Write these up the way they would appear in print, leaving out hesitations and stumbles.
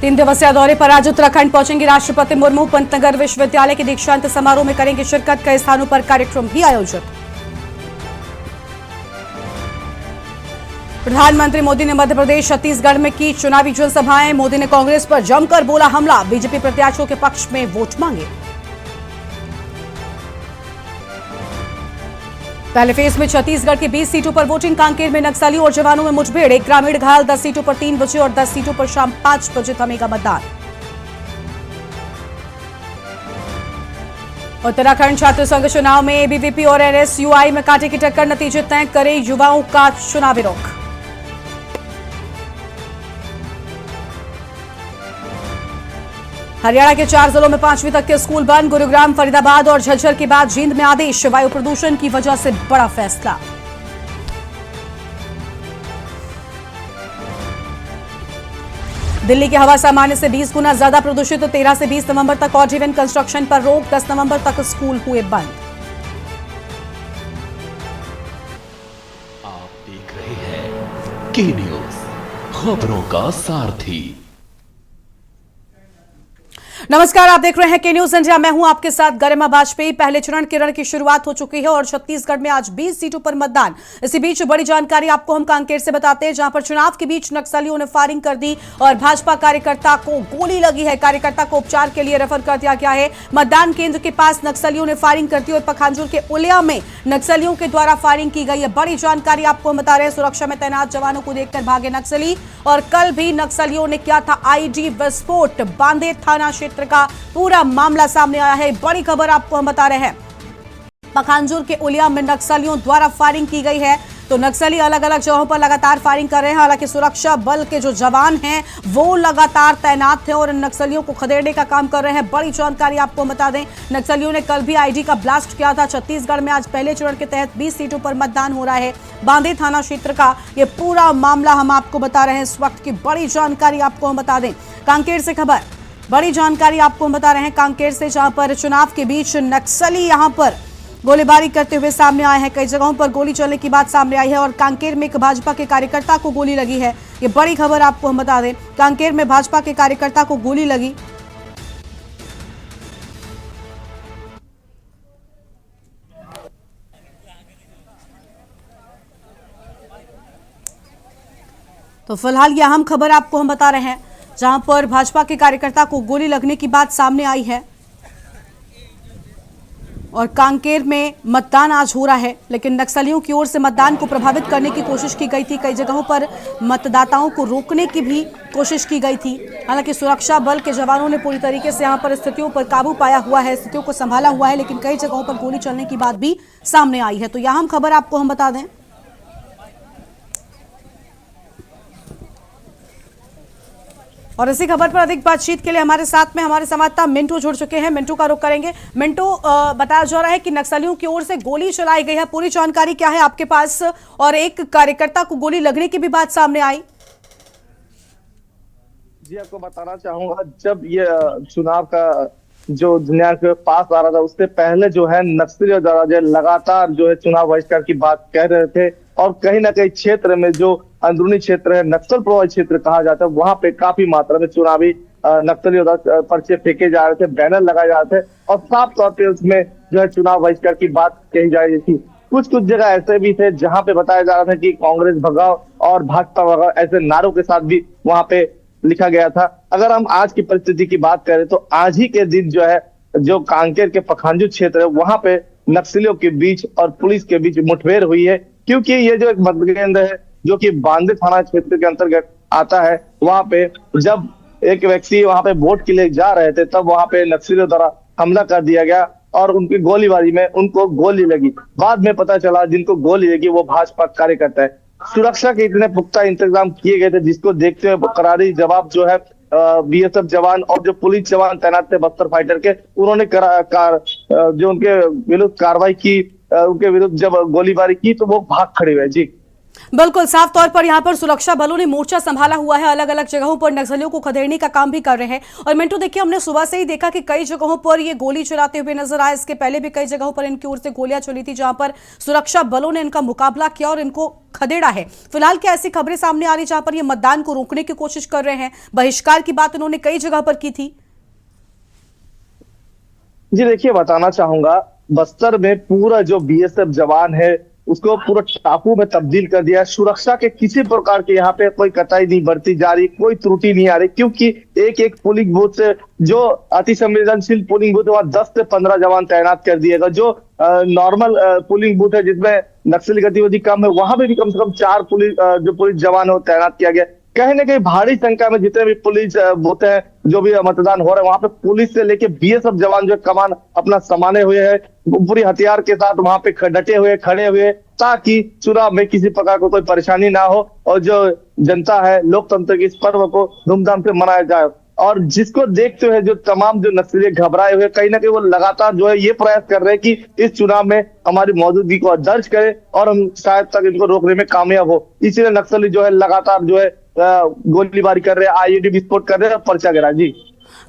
3 दिवसीय दौरे पर आज उत्तराखंड पहुंचेंगे राष्ट्रपति मुर्मू। पंतनगर विश्वविद्यालय के दीक्षांत समारोह में करेंगे शिरकत। कई स्थानों पर कार्यक्रम भी आयोजित। प्रधानमंत्री मोदी ने मध्य प्रदेश छत्तीसगढ़ में की चुनावी जनसभाएं। मोदी ने कांग्रेस पर जमकर बोला हमला। बीजेपी प्रत्याशियों के पक्ष में वोट मांगे। पहले फेज में छत्तीसगढ़ की 20 सीटों पर वोटिंग। कांकेर में नक्सलियों और जवानों में मुठभेड़। एक ग्रामीण घायल। 10 सीटों पर 3 बजे और 10 सीटों पर शाम 5 बजे थमेगा मतदान। उत्तराखंड छात्र संघ चुनाव में एबीवीपी और एनएसयूआई में कांटे की टक्कर। नतीजे तय करे युवाओं का चुनावी रुख। हरियाणा के 4 जिलों में 5वीं तक के स्कूल बंद। गुरुग्राम, फरीदाबाद और झज्जर के बाद जींद में आदेश। वायु प्रदूषण की वजह से बड़ा फैसला। दिल्ली की हवा सामान्य से 20 गुना ज्यादा प्रदूषित। तो 13 से 20 नवंबर तक ऑड इवन कंस्ट्रक्शन पर रोक। 10 नवंबर तक स्कूल हुए बंद। आप देख रहे हैं के न्यूज, खबरों का सारथी। नमस्कार, आप देख रहे हैं के न्यूज इंडिया। मैं हूं आपके साथ गरिमा वाजपेयी। पहले चरण के रण की शुरुआत हो चुकी है और छत्तीसगढ़ में आज 20 सीटों पर मतदान। इसी बीच बड़ी जानकारी आपको हम कांकेर से बताते हैं, जहां पर चुनाव के बीच नक्सलियों ने फायरिंग कर दी और भाजपा कार्यकर्ता को गोली लगी है। कार्यकर्ता को उपचार के लिए रेफर कर दिया गया है। मतदान केंद्र के पास नक्सलियों ने फायरिंग करती और पखांजूर के उलिया में नक्सलियों के द्वारा फायरिंग की गई है। बड़ी जानकारी आपको हम बता रहे हैं। सुरक्षा में तैनात जवानों को देखकर भागे नक्सली। और कल भी नक्सलियों ने किया था आईडी विस्फोट। बांदेर थाना क्षेत्र का पूरा मामला सामने आया है। बड़ी खबर आपको हम बता रहे हैं। पखांजूर के उलिया में नक्सलियों द्वारा फायरिंग की गई है। तो नक्सली अलग अलग जगहों पर लगातार फायरिंग कर रहे हैं। हालांकि सुरक्षा बल के जो जवान हैं वो लगातार तैनात थे और नक्सलियों को खदेड़ने का काम कर रहे हैं। बड़ी जानकारी आपको बता दें, नक्सलियों ने कल भी आईडी का ब्लास्ट किया था। छत्तीसगढ़ में आज पहले चरण के तहत 20 सीटों पर मतदान हो रहा है। बांदेर थाना क्षेत्र का ये पूरा मामला हम आपको बता रहे हैं। इस वक्त की बड़ी जानकारी आपको हम बता दें। कांकेर से खबर, बड़ी जानकारी आपको हम बता रहे हैं कांकेर से, जहां पर चुनाव के बीच नक्सली यहां पर गोलीबारी करते हुए सामने आए हैं। कई जगहों पर गोली चलने की बात सामने आई है और कांकेर में एक भाजपा के कार्यकर्ता को गोली लगी है। ये बड़ी खबर आपको हम बता दें। कांकेर में भाजपा के कार्यकर्ता को गोली लगी। तो फिलहाल ये अहम खबर आपको हम बता रहे हैं, जहां पर भाजपा के कार्यकर्ता को गोली लगने की बात सामने आई है। और कांकेर में मतदान आज हो रहा है, लेकिन नक्सलियों की ओर से मतदान को प्रभावित करने की कोशिश की गई थी। कई जगहों पर मतदाताओं को रोकने की भी कोशिश की गई थी। हालांकि सुरक्षा बल के जवानों ने पूरी तरीके से यहां पर स्थितियों पर काबू पाया हुआ है, स्थितियों को संभाला हुआ है, लेकिन कई जगहों पर गोली चलने की बात भी सामने आई है। तो यह हम खबर आपको हम बता दें। और इसी खबर पर अधिक बातचीत के लिए हमारे साथ में हमारे संवाददाता मिंटू जुड़ चुके हैं। मिंटू का रुख करेंगे। मिंटू, बताया जा रहा है कि नक्सलियों की ओर से गोली चलाई गई है। पूरी जानकारी क्या है आपके पास? और एक कार्यकर्ता को गोली लगने की भी बात सामने आई। जी, आपको बताना चाहूंगा, जब ये चुनाव का जो दुनिया के पास आ रहा था उससे पहले जो है नक्सलियों द्वारा जो लगातार जो है चुनाव बहिष्कार की बात कह रहे थे। और कहीं ना कहीं क्षेत्र में जो अंदरूनी क्षेत्र है, नक्सल प्रभावित क्षेत्र कहा जाता है, वहां पे काफी मात्रा में चुनावी नक्सलियों द्वारा पर्चे फेंके जा रहे थे, बैनर लगाए जा रहे थे और साफ तौर पे उसमें जो है चुनाव बहिष्कार की बात कही जा रही थी। कुछ कुछ जगह ऐसे भी थे जहां पे बताया जा रहा था कि कांग्रेस भगाओ और भाजपा भगाओ, ऐसे नारों के साथ भी वहां पे लिखा गया था। अगर हम आज की परिस्थिति की बात करें तो आज ही के दिन जो है जो कांकेर के पखांजूर क्षेत्र है वहां पे नक्सलियों के बीच और पुलिस के बीच मुठभेड़ हुई है। क्योंकि ये जो एक मतकेंद्र है जो कि बांदेर थाना क्षेत्र के अंतर्गत आता है, वहां पे जब एक व्यक्ति वहां पे वोट के लिए जा रहे थे तब वहां पे नक्सलियों द्वारा हमला कर दिया गया और उनकी गोलीबारी में उनको गोली लगी। बाद में पता चला जिनको गोली लगी वो भाजपा कार्यकर्ता है। सुरक्षा के इतने पुख्ता इंतजाम किए गए थे जिसको देखते हुए करारी जवाब जो है बीएसएफ जवान और जो पुलिस जवान तैनात थे बस्तर फाइटर के, उन्होंने जो उनके विरुद्ध कार्रवाई की, उनके विरुद्ध जब गोलीबारी की तो वो भाग खड़े हुए। जी बिल्कुल साफ तौर पर यहां पर सुरक्षा बलों ने मोर्चा संभाला हुआ है, अलग अलग जगहों पर नक्सलियों को खदेड़ने का काम भी कर रहे हैं। और मिंटू देखिए, हमने सुबह से ही देखा कि कई जगहों पर ये गोली चलाते हुए नजर आए। इसके पहले भी कई जगहों पर इनकी ओर से गोलियां चली थी, जहां पर सुरक्षा बलों ने इनका मुकाबला किया और इनको खदेड़ा है। फिलहाल क्या ऐसी खबरें सामने आ रही जहां पर ये मतदान को रोकने की कोशिश कर रहे हैं? बहिष्कार की बात उन्होंने कई जगह पर की थी। जी देखिए, बताना चाहूंगा, बस्तर में पूरा जो बीएसएफ जवान है उसको पूरा टापू में तब्दील कर दिया है। सुरक्षा के किसी प्रकार के यहाँ पे कोई कटाई नहीं बरती जा रही, कोई त्रुटि नहीं आ रही, क्योंकि एक एक पोलिंग बूथ से जो अति संवेदनशील पोलिंग बूथ है वहां 10 से 15 जवान तैनात कर दिएगा। जो नॉर्मल पोलिंग बूथ है जिसमें नक्सली गतिविधि कम है, वहां पे भी कम से कम 4 पुलिस जवान है वो तैनात किया गया। कहीं ना कहीं भारी संख्या में जितने भी पुलिस बूथ है, जो भी मतदान हो रहा है, वहां पे पुलिस से लेके बीएसएफ जवान जो कमान अपना समाने हुए हैं, पूरी हथियार के साथ वहां पे डटे हुए खड़े हुए, ताकि चुनाव में किसी प्रकार को कोई परेशानी ना हो और जो जनता है लोकतंत्र के इस पर्व को धूमधाम से मनाया जाए। और जिसको देखते हुए जो तमाम जो नक्सली घबराए हुए, कहीं ना कहीं वो लगातार जो है ये प्रयास कर रहे हैं कि इस चुनाव में हमारी मौजूदगी को दर्ज करें और हम शायद तक इनको रोकने में कामयाब हो। इसीलिए नक्सली जो है लगातार जो है गोलीबारी कर रहे हैं, आईईडी विस्फोट कर रहे हैं और पर्चा गिरा। जी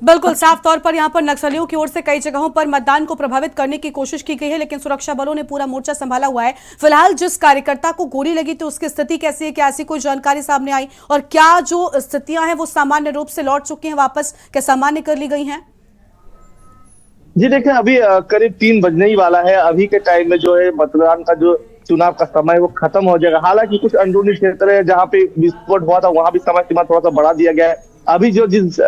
बिल्कुल साफ तौर पर यहां पर नक्सलियों की ओर से कई जगहों पर मतदान को प्रभावित करने की कोशिश की गई है, लेकिन सुरक्षा बलों ने पूरा मोर्चा संभाला हुआ है। फिलहाल जिस कार्यकर्ता को गोली लगी थी उसकी स्थिति कैसी है, क्या ऐसी कोई जानकारी सामने आई, और क्या जो स्थितियां हैं वो सामान्य रूप से लौट चुकी हैं वापस, क्या सामान्य कर ली गई हैं? जी देखिए, अभी करीब 3 बजने ही वाला है। अभी के टाइम में जो है मतदान का जो चुनाव का समय वो खत्म हो जाएगा। हालांकि कुछ अंदरूनी क्षेत्र है जहाँ पे विस्फोट हुआ था, वहां भी समय सीमा थोड़ा सा बढ़ा दिया गया है। अभी जो जिस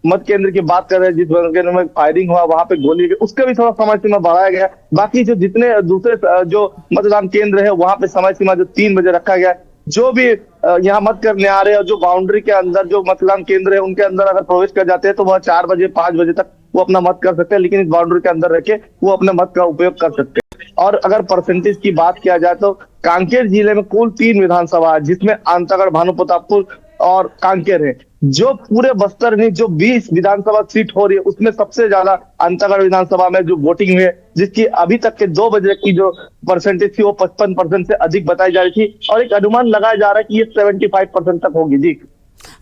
मत केंद्र की बात कर रहे हैं, जिस मत केंद्र में फायरिंग हुआ वहां पे गोली लगी, उसका भी थोड़ा समय सीमा बढ़ाया गया। बाकी जो जितने दूसरे जो मतदान केंद्र है वहां पे समय सीमा जो 3 बजे रखा गया। जो भी यहाँ मत करने आ रहे हैं और जो बाउंड्री के अंदर जो मतदान केंद्र है उनके अंदर अगर प्रवेश कर जाते हैं तो वह 4 बजे 5 बजे तक वो अपना मत कर सकते हैं, लेकिन इस बाउंड्री के अंदर रह के वो अपने मत का उपयोग कर सकते हैं। और अगर परसेंटेज की बात किया जाए तो कांकेर जिले में कुल 3 विधानसभा है, जिसमें अंतागढ़, भानुप्रतापपुर और कांकेर है। जो पूरे बस्तर में जो 20 विधानसभा सीट हो रही है उसमें सबसे ज्यादा अंतागढ़ विधानसभा में जो वोटिंग हुई है, जिसकी अभी तक के 2 बजे की जो परसेंटेज थी वो 55% से अधिक बताई जा रही थी और एक अनुमान लगाया जा रहा है कि ये 75% तक होगी। जी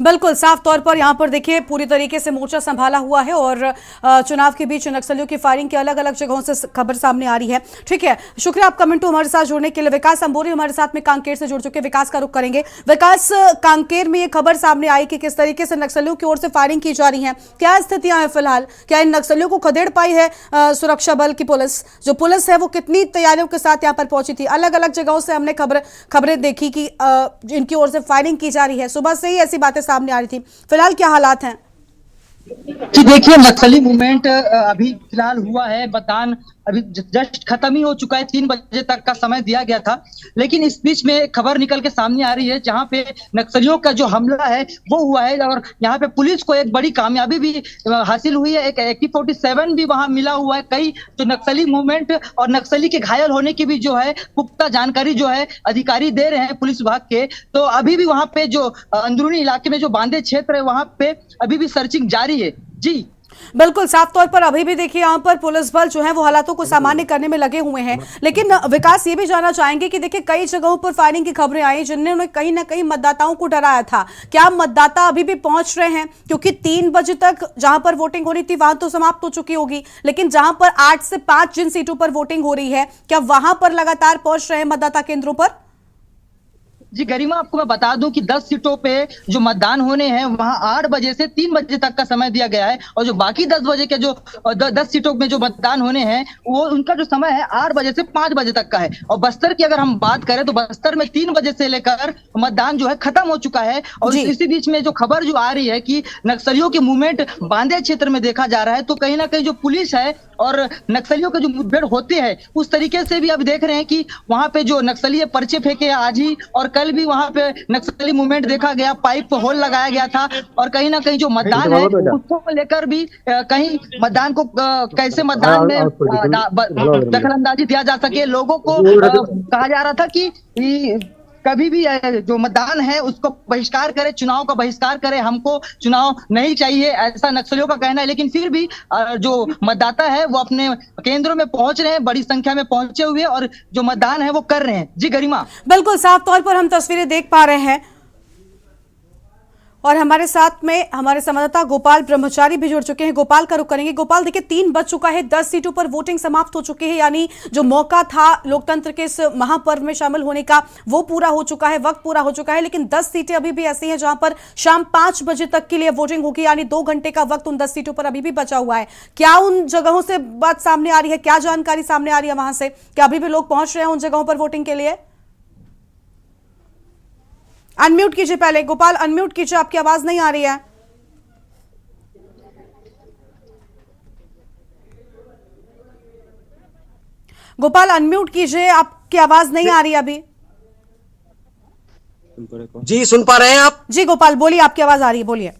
बिल्कुल साफ तौर पर यहां पर देखिए पूरी तरीके से मोर्चा संभाला हुआ है और चुनाव के बीच नक्सलियों की फायरिंग की अलग अलग जगहों से खबर सामने आ रही है। ठीक है, शुक्रिया आपका मिंटू हमारे साथ जुड़ने के लिए। विकास अंबोरी हमारे साथ में कांकेर से जुड़ चुके, विकास का रुख करेंगे। विकास, कांकेर में ये खबर सामने आई कि किस तरीके से नक्सलियों की ओर से फायरिंग की जा रही है, क्या स्थितियां हैं फिलहाल? क्या इन नक्सलियों को खदेड़ पाई है सुरक्षा बल की पुलिस? जो पुलिस है वो कितनी तैयारियों के साथ यहाँ पर पहुंची थी? अलग अलग जगहों से हमने खबरें देखी कि इनकी ओर से फायरिंग की जा रही है, सुबह से ही ऐसी बातें सामने आ रही थी। फिलहाल क्या हालात हैं? जी देखिए, नक्सली मूवमेंट अभी फिलहाल हुआ है, मतदान अभी जस्ट खत्म ही हो चुका है। 3 बजे तक का समय दिया गया था, लेकिन इस बीच में खबर निकल के सामने आ रही है जहां पे नक्सलियों का जो हमला है वो हुआ है और यहाँ पे पुलिस को एक बड़ी कामयाबी भी हासिल हुई है। एक AK-47 भी वहां मिला हुआ है। कई जो नक्सली मूवमेंट और नक्सली के घायल होने की भी जो है पुख्ता जानकारी जो है अधिकारी दे रहे हैं पुलिस विभाग के। तो अभी भी वहां पे जो अंदरूनी इलाके में जो बांधे क्षेत्र है वहां पे अभी भी सर्चिंग जारी है। जी बिल्कुल साफ तौर पर अभी भी देखिए यहाँ पर पुलिस बल जो है वो हालातों को सामान्य करने में लगे हुए हैं। लेकिन विकास, ये भी जानना चाहेंगे कि देखिए कई जगहों पर फायरिंग की खबरें आई जिन्होंने कहीं ना कहीं मतदाताओं को डराया था। क्या मतदाता अभी भी पहुंच रहे हैं? क्योंकि 3 बजे तक जहां पर वोटिंग होनी थी वहां तो समाप्त हो चुकी होगी, लेकिन जहां पर 8 से 5 जिन सीटों पर वोटिंग हो रही है, क्या वहां पर लगातार पहुंच रहे हैं मतदाता केंद्रों पर? जी गरिमा, आपको मैं बता दूं कि 10 सीटों पे जो मतदान होने हैं वहां 8 बजे से 3 बजे तक का समय दिया गया है और जो बाकी 10 बजे के जो 10 सीटों में जो मतदान होने हैं वो उनका जो समय है 8 बजे से 5 बजे तक का है। और बस्तर की अगर हम बात करें तो बस्तर में 3 बजे से लेकर मतदान जो है खत्म हो चुका है। और इसी बीच में जो खबर जो आ रही है कि नक्सलियों की मूवमेंट बांदे क्षेत्र में देखा जा रहा है, तो कहीं ना कहीं जो पुलिस है और नक्सलियों के जो मुठभेड़ होते हैं उस तरीके से भी अब देख रहे हैं कि वहां पे जो नक्सली पर्चे फेंके आज ही और कल भी वहां पे नक्सली मूवमेंट देखा गया, पाइप होल लगाया गया था। और कहीं ना कहीं जो मतदान है उसको लेकर भी कहीं मतदान को कैसे मतदान में दखल अंदाजी दिया जा सके, लोगों को कहा जा रहा था कि कभी भी जो मतदान है उसको बहिष्कार करे, चुनाव का बहिष्कार करे। हमको चुनाव नहीं चाहिए, ऐसा नक्सलियों का कहना है। लेकिन फिर भी जो मतदाता है वो अपने केंद्रों में पहुंच रहे हैं, बड़ी संख्या में पहुंचे हुए, और जो मतदान है वो कर रहे हैं। जी गरिमा। बिल्कुल साफ तौर पर हम तस्वीरें देख पा रहे हैं और हमारे साथ में हमारे संवाददाता गोपाल ब्रह्मचारी भी जुड़ चुके हैं। गोपाल का रुख करेंगे। गोपाल, देखिए 3 बज चुका है, 10 सीटों पर वोटिंग समाप्त हो चुकी है, यानी जो मौका था लोकतंत्र के इस महापर्व में शामिल होने का वो पूरा हो चुका है, वक्त पूरा हो चुका है। लेकिन 10 सीटें अभी भी ऐसी हैं जहां पर शाम 5 बजे तक के लिए वोटिंग होगी, यानी 2 घंटे का वक्त उन 10 सीटों पर अभी भी बचा हुआ है। क्या उन जगहों से बात सामने आ रही है, क्या जानकारी सामने आ रही है वहां से, क्या अभी भी लोग पहुंच रहे हैं उन जगहों पर वोटिंग के लिए? अनम्यूट कीजिए पहले गोपाल, अनम्यूट कीजिए, आपकी आवाज नहीं आ रही है। गोपाल अनम्यूट कीजिए, आपकी आवाज नहीं आ रही अभी। जी सुन पा रहे हैं आप? जी गोपाल बोलिए, आपकी आवाज आ रही है, बोलिए।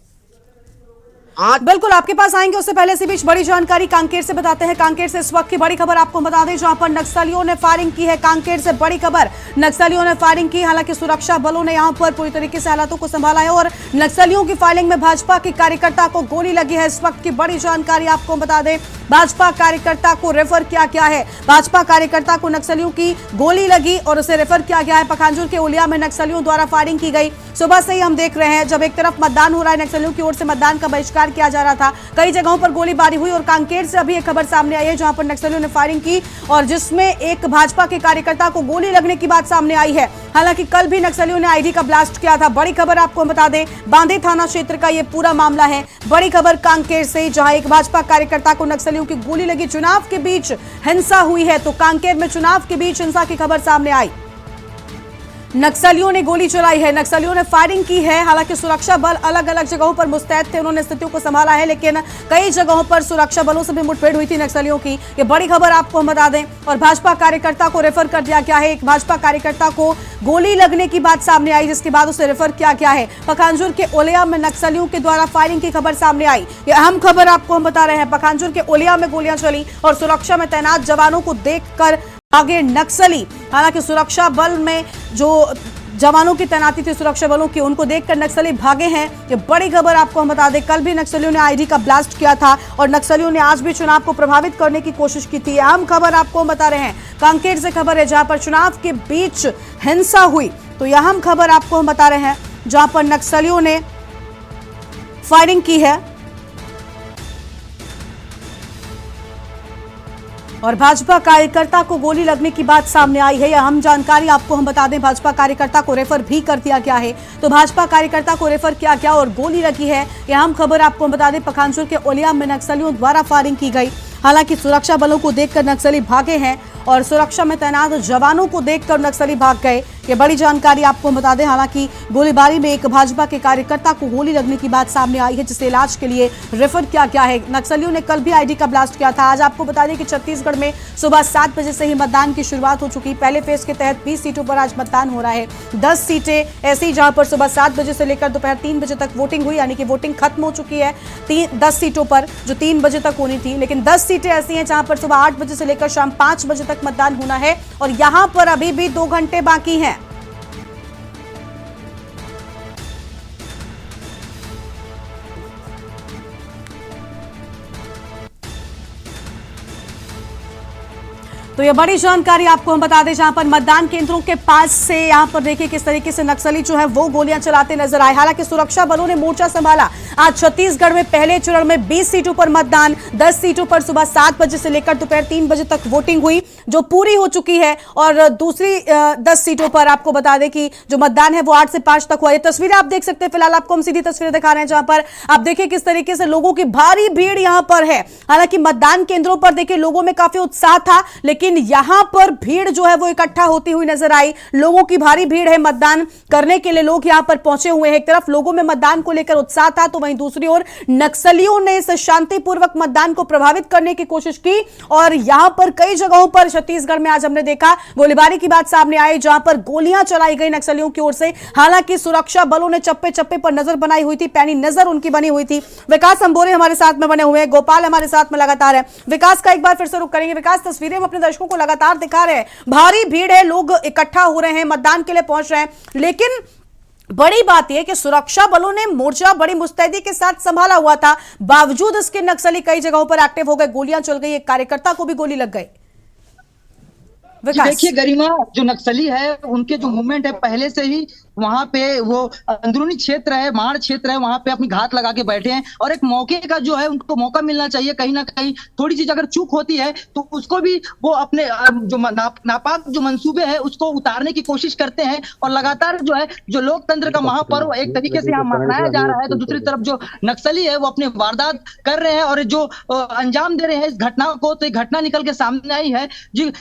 आज बिल्कुल आपके पास आएंगे, उससे पहले इसी बीच बड़ी जानकारी कांकेर से बताते हैं। कांकेर से इस वक्त की बड़ी खबर आपको बता दें, जहां पर नक्सलियों ने फायरिंग की है। कांकेर से बड़ी खबर, नक्सलियों ने फायरिंग की, हालांकि सुरक्षा बलों ने यहां पर पूरी तरीके से हालातों को संभाला है और नक्सलियों की फायरिंग में भाजपा के कार्यकर्ता को गोली लगी है। इस वक्त की बड़ी जानकारी आपको बता दें, भाजपा कार्यकर्ता को रेफर किया गया है। भाजपा कार्यकर्ता को नक्सलियों की गोली लगी और उसे रेफर किया गया है। पखांजूर के उलिया में नक्सलियों द्वारा फायरिंग की गई। सुबह से ही हम देख रहे हैं, जब एक तरफ मतदान हो रहा है, नक्सलियों की ओर से मतदान का बहिष्कार किया जा रहा था, कई जगहों पर गोलीबारी हुई और कांकेर से अभी एक खबर सामने आई है जहां पर नक्सलियों ने फायरिंग की और जिसमें एक भाजपा के कार्यकर्ता को गोली लगने की बात सामने आई है। हालांकि कल भी नक्सलियों ने आईडी का ब्लास्ट किया था। बड़ी खबर आपको बता दें, बांदे थाना क्षेत्र का यह पूरा मामला है। बड़ी खबर कांकेर से, जहां एक भाजपा कार्यकर्ता को नक्सलियों की गोली लगी। चुनाव के बीच हिंसा हुई है, तो कांकेर में चुनाव के बीच हिंसा की खबर सामने आई। नक्सलियों ने गोली चलाई है, नक्सलियों ने फायरिंग की है। हालांकि सुरक्षा बल अलग अलग जगहों पर मुस्तैद थे, उन्होंने स्थितियों को संभाला है, लेकिन कई जगहों पर सुरक्षा बलों से भी मुठभेड़ हुई थी नक्सलियों की। ये बड़ी खबर आपको हम बता दें। और भाजपा कार्यकर्ता को रेफर कर दिया गया है। एक भाजपा कार्यकर्ता को गोली लगने की बात सामने आई, जिसके बाद उसे रेफर किया गया है। पखांजूर के ओलिया में नक्सलियों के द्वारा फायरिंग की खबर सामने आई। ये अहम खबर आपको हम बता रहे हैं। पखांजूर के ओलिया में गोलियां चली और सुरक्षा में तैनात जवानों को देखकर भागे नक्सली। हालांकि सुरक्षा बल में जो जवानों की तैनाती थी सुरक्षा बलों की, उनको देखकर नक्सली भागे हैं। ये बड़ी खबर आपको हम बता दें। कल भी नक्सलियों ने आईडी का ब्लास्ट किया था और नक्सलियों ने आज भी चुनाव को प्रभावित करने की कोशिश की थी। अहम खबर आपको हम बता रहे हैं, कांकेर से खबर है जहां पर चुनाव के बीच हिंसा हुई। तो यह अहम खबर आपको हम बता रहे हैं, जहां पर नक्सलियों ने फायरिंग की है और भाजपा कार्यकर्ता को गोली लगने की बात सामने आई है। यह अहम जानकारी आपको हम बता दें। भाजपा कार्यकर्ता को रेफर भी कर दिया गया है, तो भाजपा कार्यकर्ता को रेफर किया गया और गोली लगी है। यह अहम खबर आपको हम बता दें। पखांजूर के ओलिया में नक्सलियों द्वारा फायरिंग की गई। हालांकि सुरक्षा बलों को देखकर नक्सली भागे हैं और सुरक्षा में तैनात जवानों को देखकर नक्सली भाग गए। ये बड़ी जानकारी आपको बता दें। हालांकि गोलीबारी में एक भाजपा के कार्यकर्ता को गोली लगने की बात सामने आई है, जिसे इलाज के लिए रेफर किया गया है। नक्सलियों ने कल भी आईडी का ब्लास्ट किया था। आज आपको बता दें कि छत्तीसगढ़ में सुबह 7 बजे से ही मतदान की शुरुआत हो चुकी। पहले फेज के तहत 20 सीटों पर आज मतदान हो रहा है। 10 सीटें ऐसी जहां पर सुबह 7 बजे से लेकर दोपहर 3 बजे तक वोटिंग हुई, यानी कि वोटिंग खत्म हो चुकी है 10 सीटों पर जो 3 बजे तक होनी थी। लेकिन 10 सीटें ऐसी हैं जहां पर सुबह 8 बजे से लेकर शाम 5 बजे तक मतदान होना है और यहां पर अभी भी 2 घंटे बाकी हैं। तो ये बड़ी जानकारी आपको हम बता दें, जहां पर मतदान केंद्रों के पास से यहां पर देखिए किस तरीके से नक्सली जो है वो गोलियां चलाते नजर आए। हालांकि सुरक्षा बलों ने मोर्चा संभाला। आज छत्तीसगढ़ में पहले चरण में 20 सीटों पर मतदान, 10 सीटों पर सुबह 7 बजे से लेकर दोपहर 3 बजे तक वोटिंग हुई, जो पूरी हो चुकी है। और दूसरी 10 सीटों पर आपको बता दें कि जो मतदान है वो 8 से 5 तक हुआ। ये तस्वीरें आप देख सकते हैं। फिलहाल आपको हम सीधी तस्वीरें दिखा रहे हैं, जहां पर आप देखिए किस तरीके से लोगों की भारी भीड़ यहां पर है। हालांकि मतदान केंद्रों पर देखिए लोगों में काफी उत्साह था, लेकिन यहां पर भीड़ जो है वो इकट्ठा होती हुई नजर आई। लोगों की भारी भीड़ है, मतदान करने के लिए लोग यहां पर पहुंचे हुए हैं। एक तरफ लोगों में मतदान को लेकर उत्साह था, तो तो वहीं दूसरी ओर नक्सलियों ने इस शांतिपूर्वक मतदान को प्रभावित करने की कोशिश की और यहां पर कई जगहों पर छत्तीसगढ़ में आज हमने देखा गोलीबारी की बात सामने आई, जहां पर गोलियां चलाई गई नक्सलियों की ओर से। हालांकि सुरक्षा बलों ने चप्पे चप्पे पर नजर बनाई हुई थी, पैनी नजर उनकी बनी हुई थी। विकास अंबोरे हमारे साथ में बने हुए हैं, गोपाल हमारे साथ में लगातार है। विकास का एक बार फिर से रुख करेंगे। विकास, तस्वीरें हम अपने दर्शकों को लगातार दिखा रहे हैं, भारी भीड़ है, लोग इकट्ठा हो रहे हैं, मतदान के लिए पहुंच रहे हैं, लेकिन बड़ी बात यह कि सुरक्षा बलों ने मोर्चा बड़ी मुस्तैदी के साथ संभाला हुआ था, बावजूद इसके नक्सली कई जगहों पर एक्टिव हो गए, गोलियां चल गई, एक कार्यकर्ता को भी गोली लग गई। देखिए गरिमा, जो नक्सली है उनके जो मूवमेंट है पहले से ही वहां पे वो अंदरूनी क्षेत्र है, माड़ क्षेत्र है, वहां पे अपनी घात लगा के बैठे हैं और एक मौके का जो है उनको मौका मिलना चाहिए। कहीं ना कहीं थोड़ी चीज अगर चूक होती है तो उसको भी वो अपने जो नापाक जो मंसूबे है उसको उतारने की कोशिश करते हैं और लगातार जो है जो लोकतंत्र का महापर्व एक तरीके से यहाँ मनाया जा रहा है, तो दूसरी तरफ जो नक्सली है वो अपने वारदात कर रहे हैं और जो अंजाम दे रहे हैं इस घटना को। तो एक घटना निकल के सामने आई है जी,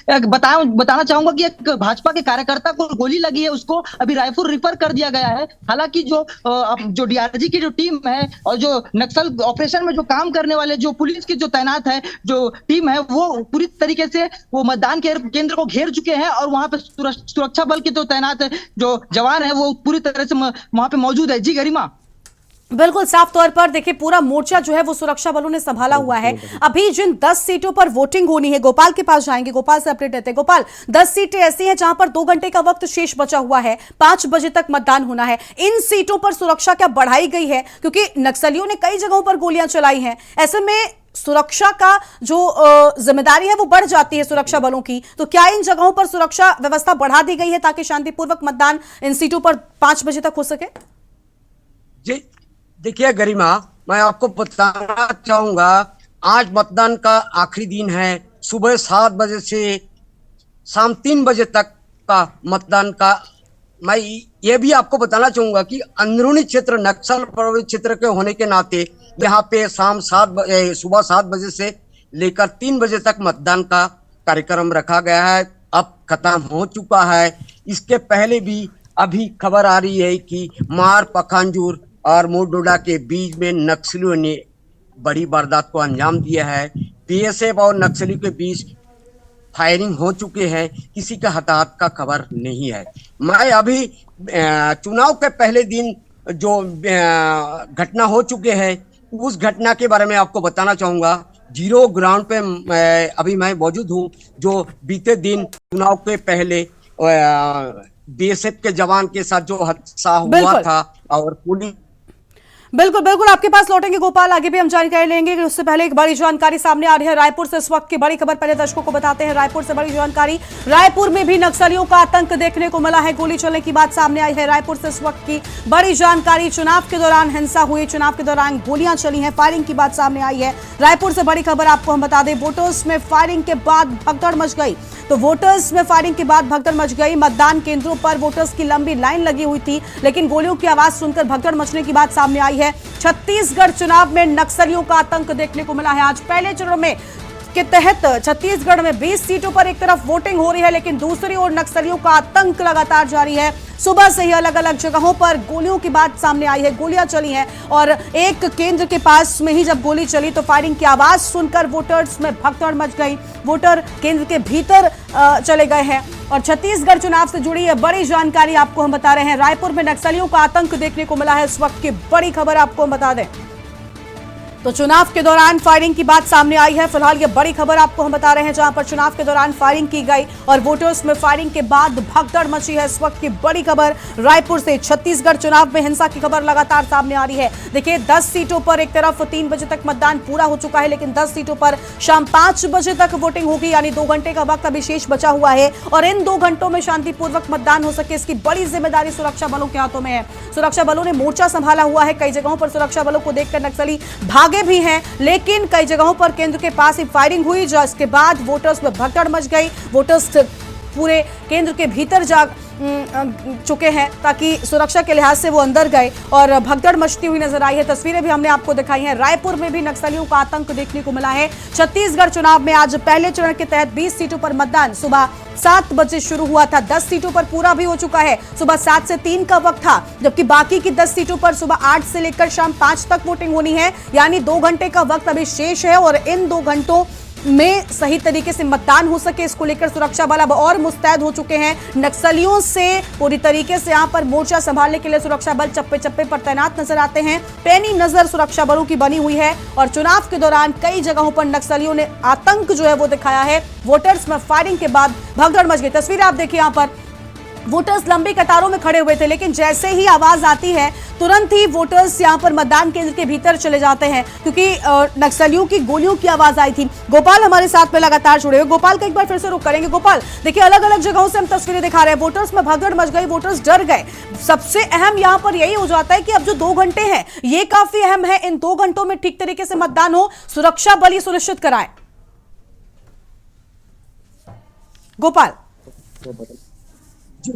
बताना चाहूंगा कि एक भाजपा के कार्यकर्ता को गोली लगी है, उसको अभी रायपुर रिफर कर दिया गया है। हालांकि जो डीआरजी की जो टीम है और जो नक्सल ऑपरेशन में जो काम करने वाले जो पुलिस की जो तैनात है जो टीम है वो पूरी तरीके से वो मतदान केंद्र को घेर चुके हैं और वहां पे सुरक्षा बल की जो तैनात जो जवान है वो पूरी तरह से वहां पे मौजूद है। जी गरिमा, बिल्कुल साफ तौर पर देखिए पूरा मोर्चा जो है वो सुरक्षा बलों ने संभाला हुआ है। अभी जिन 10 सीटों पर वोटिंग होनी है, गोपाल के पास जाएंगे, गोपाल से अपडेट देते हैं। गोपाल, 10 सीटें ऐसी हैं जहां पर 2 घंटे का वक्त शेष बचा हुआ है, 5 बजे तक मतदान होना है। इन सीटों पर सुरक्षा क्या बढ़ाई गई है? क्योंकि नक्सलियों ने कई जगहों पर गोलियां चलाई हैं, ऐसे में सुरक्षा का जो जिम्मेदारी है वो बढ़ जाती है सुरक्षा बलों की। तो क्या इन जगहों पर सुरक्षा व्यवस्था बढ़ा दी गई है ताकि शांतिपूर्वक मतदान इन सीटों पर 5 बजे तक हो सके? जी देखिए गरिमा, मैं आपको बताना चाहूंगा आज मतदान का आखिरी दिन है। सुबह 7 बजे से शाम 3 बजे तक का मतदान का मैं ये भी आपको बताना चाहूंगा कि अंदरूनी क्षेत्र नक्सल प्रभावित क्षेत्र के होने के नाते यहाँ पे सुबह 7 बजे से लेकर 3 बजे तक मतदान का कार्यक्रम रखा गया है। अब खत्म हो चुका है। इसके पहले भी अभी खबर आ रही है कि मार पखांजूर और मोरडोडा के बीच में नक्सलियों ने बड़ी वारदात को अंजाम दिया है। बीएसएफ और नक्सली के बीच फायरिंग हो चुके हैं, किसी का हताहत का खबर नहीं है। मैं अभी चुनाव के पहले दिन जो घटना हो चुके हैं उस घटना के बारे में आपको बताना चाहूंगा। जीरो ग्राउंड पे अभी मैं मौजूद हूँ, जो बीते दिन चुनाव के पहले बीएसएफ के जवान के साथ जो हादसा हुआ था और पुलिस बिल्कुल बिल्कुल आपके पास लौटेंगे गोपाल, आगे भी हम जानकारी लेंगे। उससे पहले एक बड़ी जानकारी सामने आ रही है रायपुर से इस वक्त की बड़ी खबर, पहले दर्शकों को बताते हैं रायपुर से बड़ी जानकारी। रायपुर में भी नक्सलियों का आतंक देखने को मिला है, गोली चलने की बात सामने आई है। रायपुर से इस वक्त की बड़ी जानकारी, चुनाव के दौरान हिंसा हुई, चुनाव के दौरान गोलियां चली हैं, फायरिंग की बात सामने आई है। रायपुर से बड़ी खबर आपको हम बता दें, वोटर्स में फायरिंग के बाद भगदड़ मच गई। तो वोटर्स में फायरिंग के बाद भगदड़ मच गई। मतदान केंद्रों पर वोटर्स की लंबी लाइन लगी हुई थी, लेकिन गोलियों की आवाज सुनकर भगदड़ मचने की बात सामने आई है। छत्तीसगढ़ चुनाव में नक्सलियों का आतंक देखने को मिला है। आज पहले चरण में के तहत छत्तीसगढ़ में 20 सीटों पर एक तरफ वोटिंग हो रही है, लेकिन दूसरी ओर नक्सलियों का आतंक लगातार जारी है। सुबह से ही अलग अलग जगहों पर गोलियों की बात सामने आई है, गोलियां चली हैं और एक केंद्र के पास में ही जब गोली चली तो फायरिंग की आवाज सुनकर वोटर्स में भगदड़ मच गई। वोटर केंद्र के भीतर चले गए हैं और छत्तीसगढ़ चुनाव से जुड़ी यह बड़ी जानकारी आपको हम बता रहे हैं। रायपुर में नक्सलियों का आतंक देखने को मिला है, इस वक्त की बड़ी खबर आपको हम बता दें। तो चुनाव के दौरान फायरिंग की बात सामने आई है। फिलहाल ये बड़ी खबर आपको हम बता रहे हैं, जहां पर चुनाव के दौरान फायरिंग की गई और वोटर्स में फायरिंग के बाद भगदड़ मची है। इस वक्त की बड़ी खबर रायपुर से। छत्तीसगढ़ चुनाव में हिंसा की खबर लगातार सामने आ रही है। देखिए 10 सीटों पर एक तरफ 3 बजे तक मतदान पूरा हो चुका है, लेकिन 10 सीटों पर शाम 5 बजे तक वोटिंग होगी, यानी 2 घंटे का वक्त अभी शेष बचा हुआ है और इन 2 घंटों में शांतिपूर्वक मतदान हो सके, इसकी बड़ी जिम्मेदारी सुरक्षा बलों के हाथों में है। सुरक्षा बलों ने मोर्चा संभाला हुआ है। कई जगहों पर सुरक्षा बलों को देखकर नक्सली भागे भी हैं, लेकिन कई जगहों पर केंद्र के पास ही फायरिंग हुई, जिसके बाद वोटर्स में भगदड़ मच गई। वोटर्स पूरे केंद्र के भीतर चुके हैं ताकि सुरक्षा के लिहाज से वो अंदर गए और भगदड़ मचती हुई नजर आई है। तस्वीरें भी हमने आपको दिखाई हैं। रायपुर में भी नक्सलियों का आतंक देखने को मिला है। छत्तीसगढ़ चुनाव में आज पहले चरण के तहत 20 सीटों पर मतदान सुबह 7 बजे शुरू हुआ था। 10 सीटों पर पूरा भी हो चुका है। सुबह 7 से 3 का वक्त था, जबकि बाकी की 10 सीटों पर सुबह 8 से लेकर शाम 5 तक वोटिंग होनी है, यानी 2 घंटे का वक्त अभी शेष है और इन 2 घंटों में सही तरीके से मतदान हो सके, इसको लेकर सुरक्षा बल अब और मुस्तैद हो चुके हैं। नक्सलियों से पूरी तरीके से यहां पर मोर्चा संभालने के लिए सुरक्षा बल चप्पे चप्पे पर तैनात नजर आते हैं। पैनी नजर सुरक्षा बलों की बनी हुई है और चुनाव के दौरान कई जगहों पर नक्सलियों ने आतंक जो है वो दिखाया है। वोटर्स में फायरिंग के बाद भगदड़ मच गई। तस्वीर आप देखिए, यहां पर वोटर्स लंबी कतारों में खड़े हुए थे, लेकिन जैसे ही आवाज आती है तुरंत ही वोटर्स यहां पर मतदान केंद्र के भीतर चले जाते हैं, क्योंकि नक्सलियों की गोलियों की आवाज आई थी। गोपाल हमारे साथ में लगातार जुड़े हुए। गोपाल का एक बार फिर से रुख करेंगे। गोपाल, देखिए अलग अलग जगहों से हम तस्वीरें दिखा रहे हैं। वोटर्स में भगदड़ मच गई, वोटर्स डर गए। सबसे अहम यहां पर यही हो जाता है कि अब जो 2 घंटे हैं ये काफी अहम है। इन 2 घंटों में ठीक तरीके से मतदान हो, सुरक्षा बल ये सुनिश्चित कराए। गोपाल जी,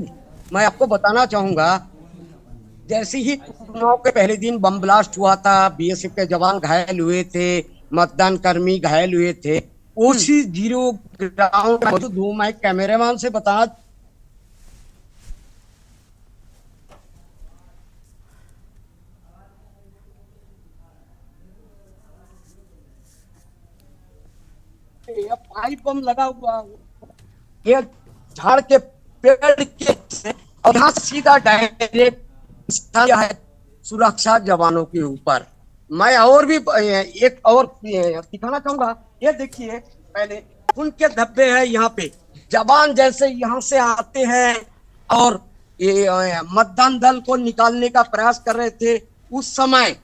मैं आपको बताना चाहूंगा, जैसे ही चुनाव के पहले दिन बम ब्लास्ट हुआ था, बीएसएफ के जवान घायल हुए थे, मतदान कर्मी घायल हुए थे, उसी 0 ग्राउंड मौजूद हूं। मैं कैमरामैन से बताना पाइप बम लगा हुआ, ये झाड़ के पेड़ के और यहाँ सीधा डायरेक्ट है सुरक्षा जवानों के ऊपर। मैं और भी एक और दिखाना चाहूंगा। ये देखिए, पहले उनके धब्बे हैं यहाँ पे। जवान जैसे यहाँ से आते हैं और ये मतदान दल को निकालने का प्रयास कर रहे थे, उस समय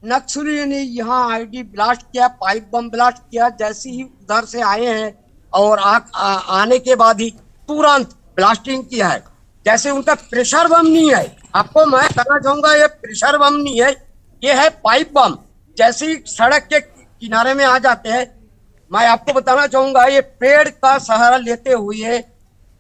नक्सलियों ने यहाँ आईडी ब्लास्ट किया, पाइप बम ब्लास्ट किया। जैसे ही उधर से आए हैं और आने के बाद ही तुरंत ब्लास्टिंग किया है। जैसे उनका प्रेशर बम नहीं है, आपको मैं कहना चाहूंगा ये प्रेशर बम नहीं है, ये है पाइप बम। जैसे ही सड़क के किनारे में आ जाते हैं, मैं आपको बताना चाहूंगा ये पेड़ का सहारा लेते हुए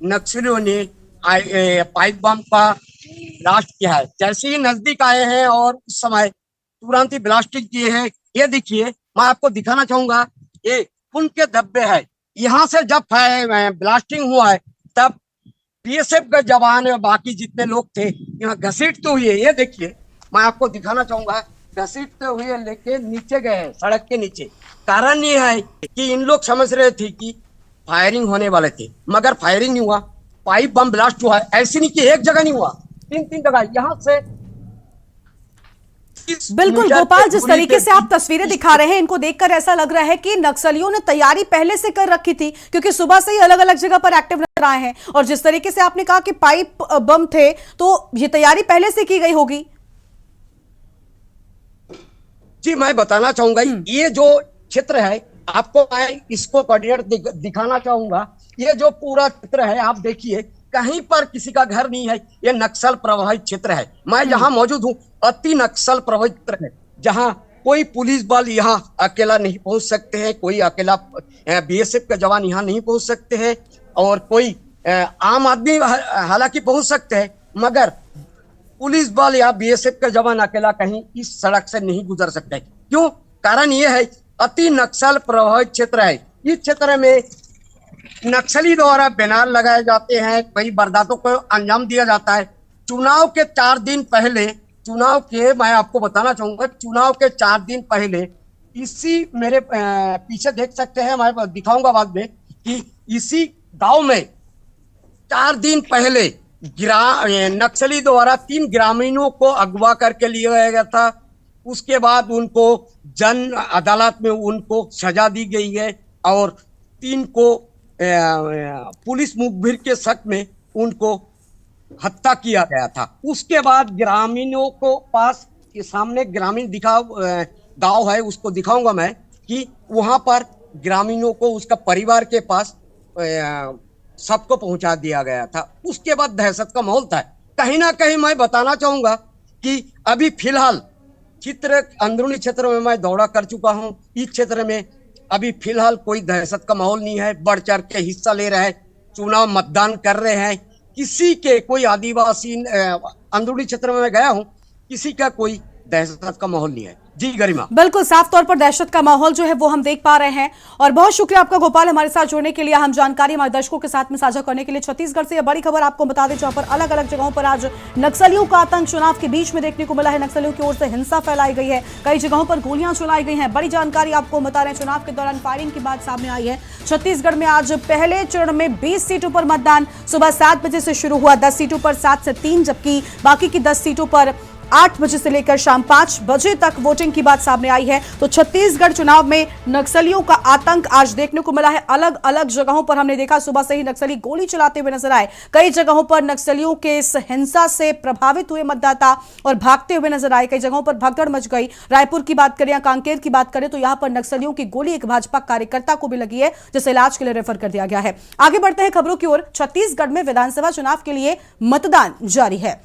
नक्सलियों ने पाइप बम का ब्लास्ट किया है। जैसे ही नजदीक आए हैं और उस समय तुरंत ही ब्लास्टिंग किए हैं। ये देखिए, मैं आपको दिखाना चाहूंगा, ये उनके धब्बे है। यहाँ से जब ब्लास्टिंग हुआ है तब बीएसएफ का जवान और बाकी जितने लोग थे यहाँ घसीटते हुए, ये देखिए मैं आपको दिखाना चाहूंगा, घसीटते हुए लेके नीचे गए हैं, सड़क के नीचे। कारण ये है कि इन लोग समझ रहे थे कि फायरिंग होने वाले थे, मगर फायरिंग नहीं हुआ। पाइप बम ब्लास्ट हुआ है, ऐसी नहीं कि एक जगह नहीं हुआ, 3 जगह। यहाँ से बिल्कुल गोपाल, जिस तरीके से आप तस्वीरें दिखा रहे हैं, इनको देखकर ऐसा लग रहा है कि नक्सलियों ने तैयारी पहले से कर रखी थी, क्योंकि सुबह से ही अलग अलग जगह पर एक्टिव नजर आए हैं। और जिस तरीके से आपने कहा कि पाइप बम थे, तो ये तैयारी पहले से की गई होगी। जी, मैं बताना चाहूंगा, ये जो चित्र है आपको मैं इसको कोऑर्डिनेट दिखाना चाहूंगा। ये जो पूरा चित्र है आप देखिए, कहीं पर किसी का घर नहीं है। ये नक्सल प्रभावित क्षेत्र है। मैं जहां मौजूद हूं अति नक्सल प्रभावित क्षेत्र है, जहां कोई पुलिस बल यहाँ अकेला नहीं पहुंच सकते हैं, कोई अकेला बीएसएफ का जवान यहाँ नहीं पहुंच सकते हैं, और कोई आम आदमी हालांकि पहुंच सकते हैं, मगर पुलिस बल या बीएसएफ का जवान अकेला कहीं इस सड़क से नहीं गुजर सकते। क्यों? कारण ये है अति नक्सल प्रभावित क्षेत्र है। इस क्षेत्र में नक्सली द्वारा बैनर लगाए जाते हैं, कई वारदातों को अंजाम दिया जाता है। चुनाव के 4 दिन पहले, मैं आपको बताना चाहूंगा, चुनाव के 4 दिन पहले इसी मेरे पीछे देख सकते हैं, मैं दिखाऊंगा बाद में, कि इसी गांव में 4 दिन पहले नक्सली द्वारा 3 ग्रामीणों को अगवा करके लिया गया था। उसके बाद उनको जन अदालत में उनको सजा दी गई है और 3 को पुलिस मुखबिर के शक में उनको हत्या किया गया था। उसके बाद ग्रामीणों को पास के सामने ग्रामीण गांव है, उसको दिखाऊंगा मैं, कि वहां पर ग्रामीणों को उसका परिवार के पास सबको पहुंचा दिया गया था। उसके बाद दहशत का माहौल था। कहीं ना कहीं मैं बताना चाहूंगा कि अभी फिलहाल अंदरूनी क्षेत्र में मैं दौरा कर चुका हूं। इस क्षेत्र में अभी फिलहाल कोई दहशत का माहौल नहीं है। बढ़ चढ़ के हिस्सा ले रहे हैं, चुनाव मतदान कर रहे हैं। किसी के कोई आदिवासी अंदरूनी क्षेत्र में मैं गया हूं, किसी का कोई दहशत का माहौल नहीं है। जी गरिमा, बिल्कुल साफ तौर पर दहशत का माहौल जो है वो हम देख पा रहे हैं। और बहुत शुक्रिया आपका गोपाल, हमारे साथ जुड़ने के लिए, हम जानकारी हमारे दर्शकों के साथ में साझा करने के लिए। छत्तीसगढ़ से यह बड़ी खबर आपको बता दें, जहां पर अलग अलग जगहों पर आज नक्सलियों का आतंक चुनाव के बीच में देखने को मिला है। नक्सलियों की ओर से हिंसा फैलाई गई है, कई जगहों पर गोलियां चलाई गई हैं। बड़ी जानकारी आपको बता रहे हैं, चुनाव के दौरान फायरिंग की बात सामने आई है। छत्तीसगढ़ में आज पहले चरण में 20 सीटों पर मतदान सुबह 7 बजे से शुरू हुआ। 10 सीटों पर 7 से 3, जबकि बाकी की 10 सीटों पर 8 बजे से लेकर शाम 5 बजे तक वोटिंग की बात सामने आई है। तो छत्तीसगढ़ चुनाव में नक्सलियों का आतंक आज देखने को मिला है। अलग अलग जगहों पर हमने देखा, सुबह से ही नक्सली गोली चलाते हुए नजर आए। कई जगहों पर नक्सलियों के इस हिंसा से प्रभावित हुए मतदाता और भागते हुए नजर आए। कई जगहों पर भगदड़ मच गई। रायपुर की बात करें या कांकेर की बात करें तो यहां पर नक्सलियों की गोली एक भाजपा कार्यकर्ता को भी लगी है, जिसे इलाज के लिए रेफर कर दिया गया है। आगे बढ़ते हैं खबरों की ओर। छत्तीसगढ़ में विधानसभा चुनाव के लिए मतदान जारी है।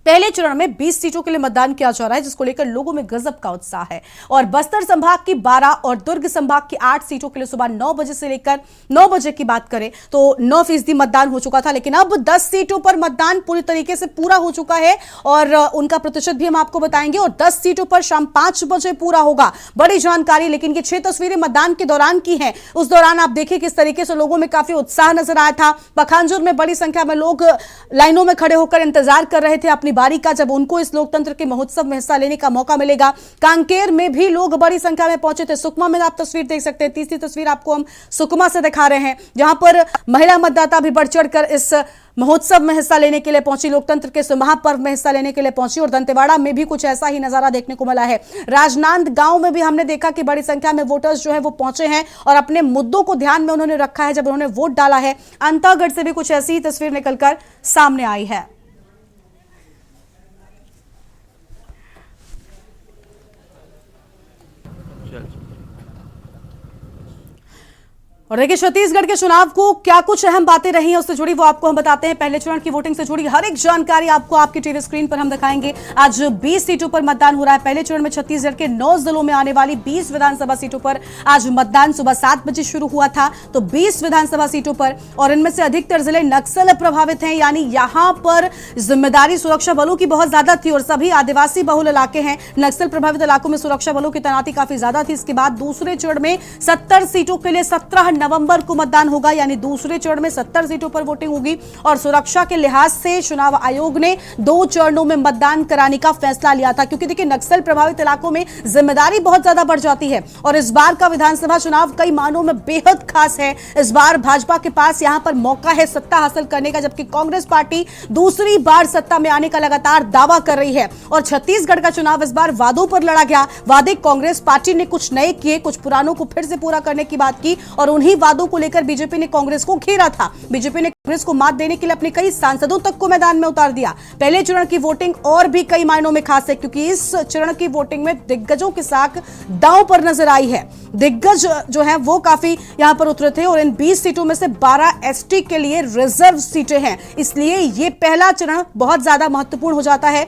पहले चरण में 20 सीटों के लिए मतदान किया जा रहा है, जिसको लेकर लोगों में गजब का उत्साह है। और बस्तर संभाग की 12 और दुर्ग संभाग की 8 सीटों के लिए सुबह 9 बजे से लेकर 9 बजे की बात करें तो 9% मतदान हो चुका था, लेकिन अब 10 सीटों पर मतदान पूरी तरीके से पूरा हो चुका है और उनका प्रतिशत भी हम आपको बताएंगे। और 10 सीटों पर शाम 5 बजे पूरा होगा। बड़ी जानकारी, लेकिन ये 6 तस्वीरें मतदान के दौरान की हैं। उस दौरान आप देखिए किस तरीके से लोगों में काफी उत्साह नजर आया था। पखांजूर में बड़ी संख्या में लोग लाइनों में खड़े होकर इंतजार कर रहे थे अपनी बारी का, जब उनको इस लोकतंत्र के महोत्सव में हिस्सा लेने का मौका मिलेगा। कांकेर में भी लोग बड़ी संख्या में पहुंचे थे। सुकमा में आप तस्वीर देख सकते हैं। तीसरी तस्वीर आपको हम सुकमा से दिखा रहे हैं, जहां पर महिला मतदाता भी बढ़ चढ़कर इस महोत्सव में हिस्सा लेने के लिए पहुंची, लोकतंत्र के इस महापर्व में हिस्सा लेने के लिए पहुंची। और दंतेवाड़ा में भी कुछ ऐसा ही नजारा देखने को मिला है। राजनांदगांव में भी हमने देखा कि बड़ी संख्या में वोटर्स जो है वो पहुंचे हैं और अपने मुद्दों को ध्यान में उन्होंने रखा है जब उन्होंने वोट डाला है। अंतागढ़ से भी कुछ ऐसी ही तस्वीर निकलकर सामने आई है। और देखिए छत्तीसगढ़ के चुनाव को क्या कुछ अहम बातें रही हैं उससे जुड़ी वो आपको हम बताते हैं। पहले चरण की वोटिंग से जुड़ी हर एक जानकारी आपको आपकी टीवी स्क्रीन पर हम दिखाएंगे। आज 20 सीटों पर मतदान हो रहा है। पहले चरण में छत्तीसगढ़ के 9 जिलों में आने वाली 20 विधानसभा सीटों पर आज मतदान सुबह 7 बजे शुरू हुआ था। तो 20 विधानसभा सीटों पर, और इनमें से अधिकतर जिले नक्सल प्रभावित हैं, यानी यहां पर जिम्मेदारी सुरक्षा बलों की बहुत ज्यादा थी और सभी आदिवासी बहुल इलाके हैं। नक्सल प्रभावित इलाकों में सुरक्षा बलों की तैनाती काफी ज्यादा थी। इसके बाद दूसरे चरण में 70 सीटों के लिए 17 नवंबर को मतदान होगा, यानी दूसरे चरण में 70 सीटों पर वोटिंग होगी। और सुरक्षा के लिहाज से चुनाव आयोग ने 2 चरणों में मतदान कराने का फैसला लिया था, क्योंकि देखिए नक्सल प्रभावित इलाकों में जिम्मेदारी बहुत ज्यादा बढ़ जाती है। और इस बार का विधानसभा चुनाव कई मानों में बेहद खास है। इस बार भाजपा के पास यहां पर मौका है सत्ता हासिल करने का, जबकि कांग्रेस पार्टी दूसरी बार सत्ता में आने का लगातार दावा कर रही है। और छत्तीसगढ़ का चुनाव इस बार वादों पर लड़ा गया। वादे कांग्रेस पार्टी ने कुछ नए किए, कुछ पुरानों को फिर से पूरा करने की बात की, और उन्हीं वादों को लेकर बीजेपी ने कांग्रेस को घेरा था। बीजेपी ने कांग्रेस को मात देने के लिए अपने कई सांसदों तक को मैदान में उतार दिया। पहले चरण की वोटिंग और भी कई मायनों में खास है, क्योंकि इस चरण की वोटिंग में दिग्गजों के साथ दांव पर नजर आई है। दिग्गज जो है वो काफी यहां पर उतरे थे, और इन 20 सीटों में से 12 एसटी के लिए रिजर्व सीटें हैं। इसलिए ये पहला चरण बहुत ज्यादा महत्वपूर्ण हो जाता है।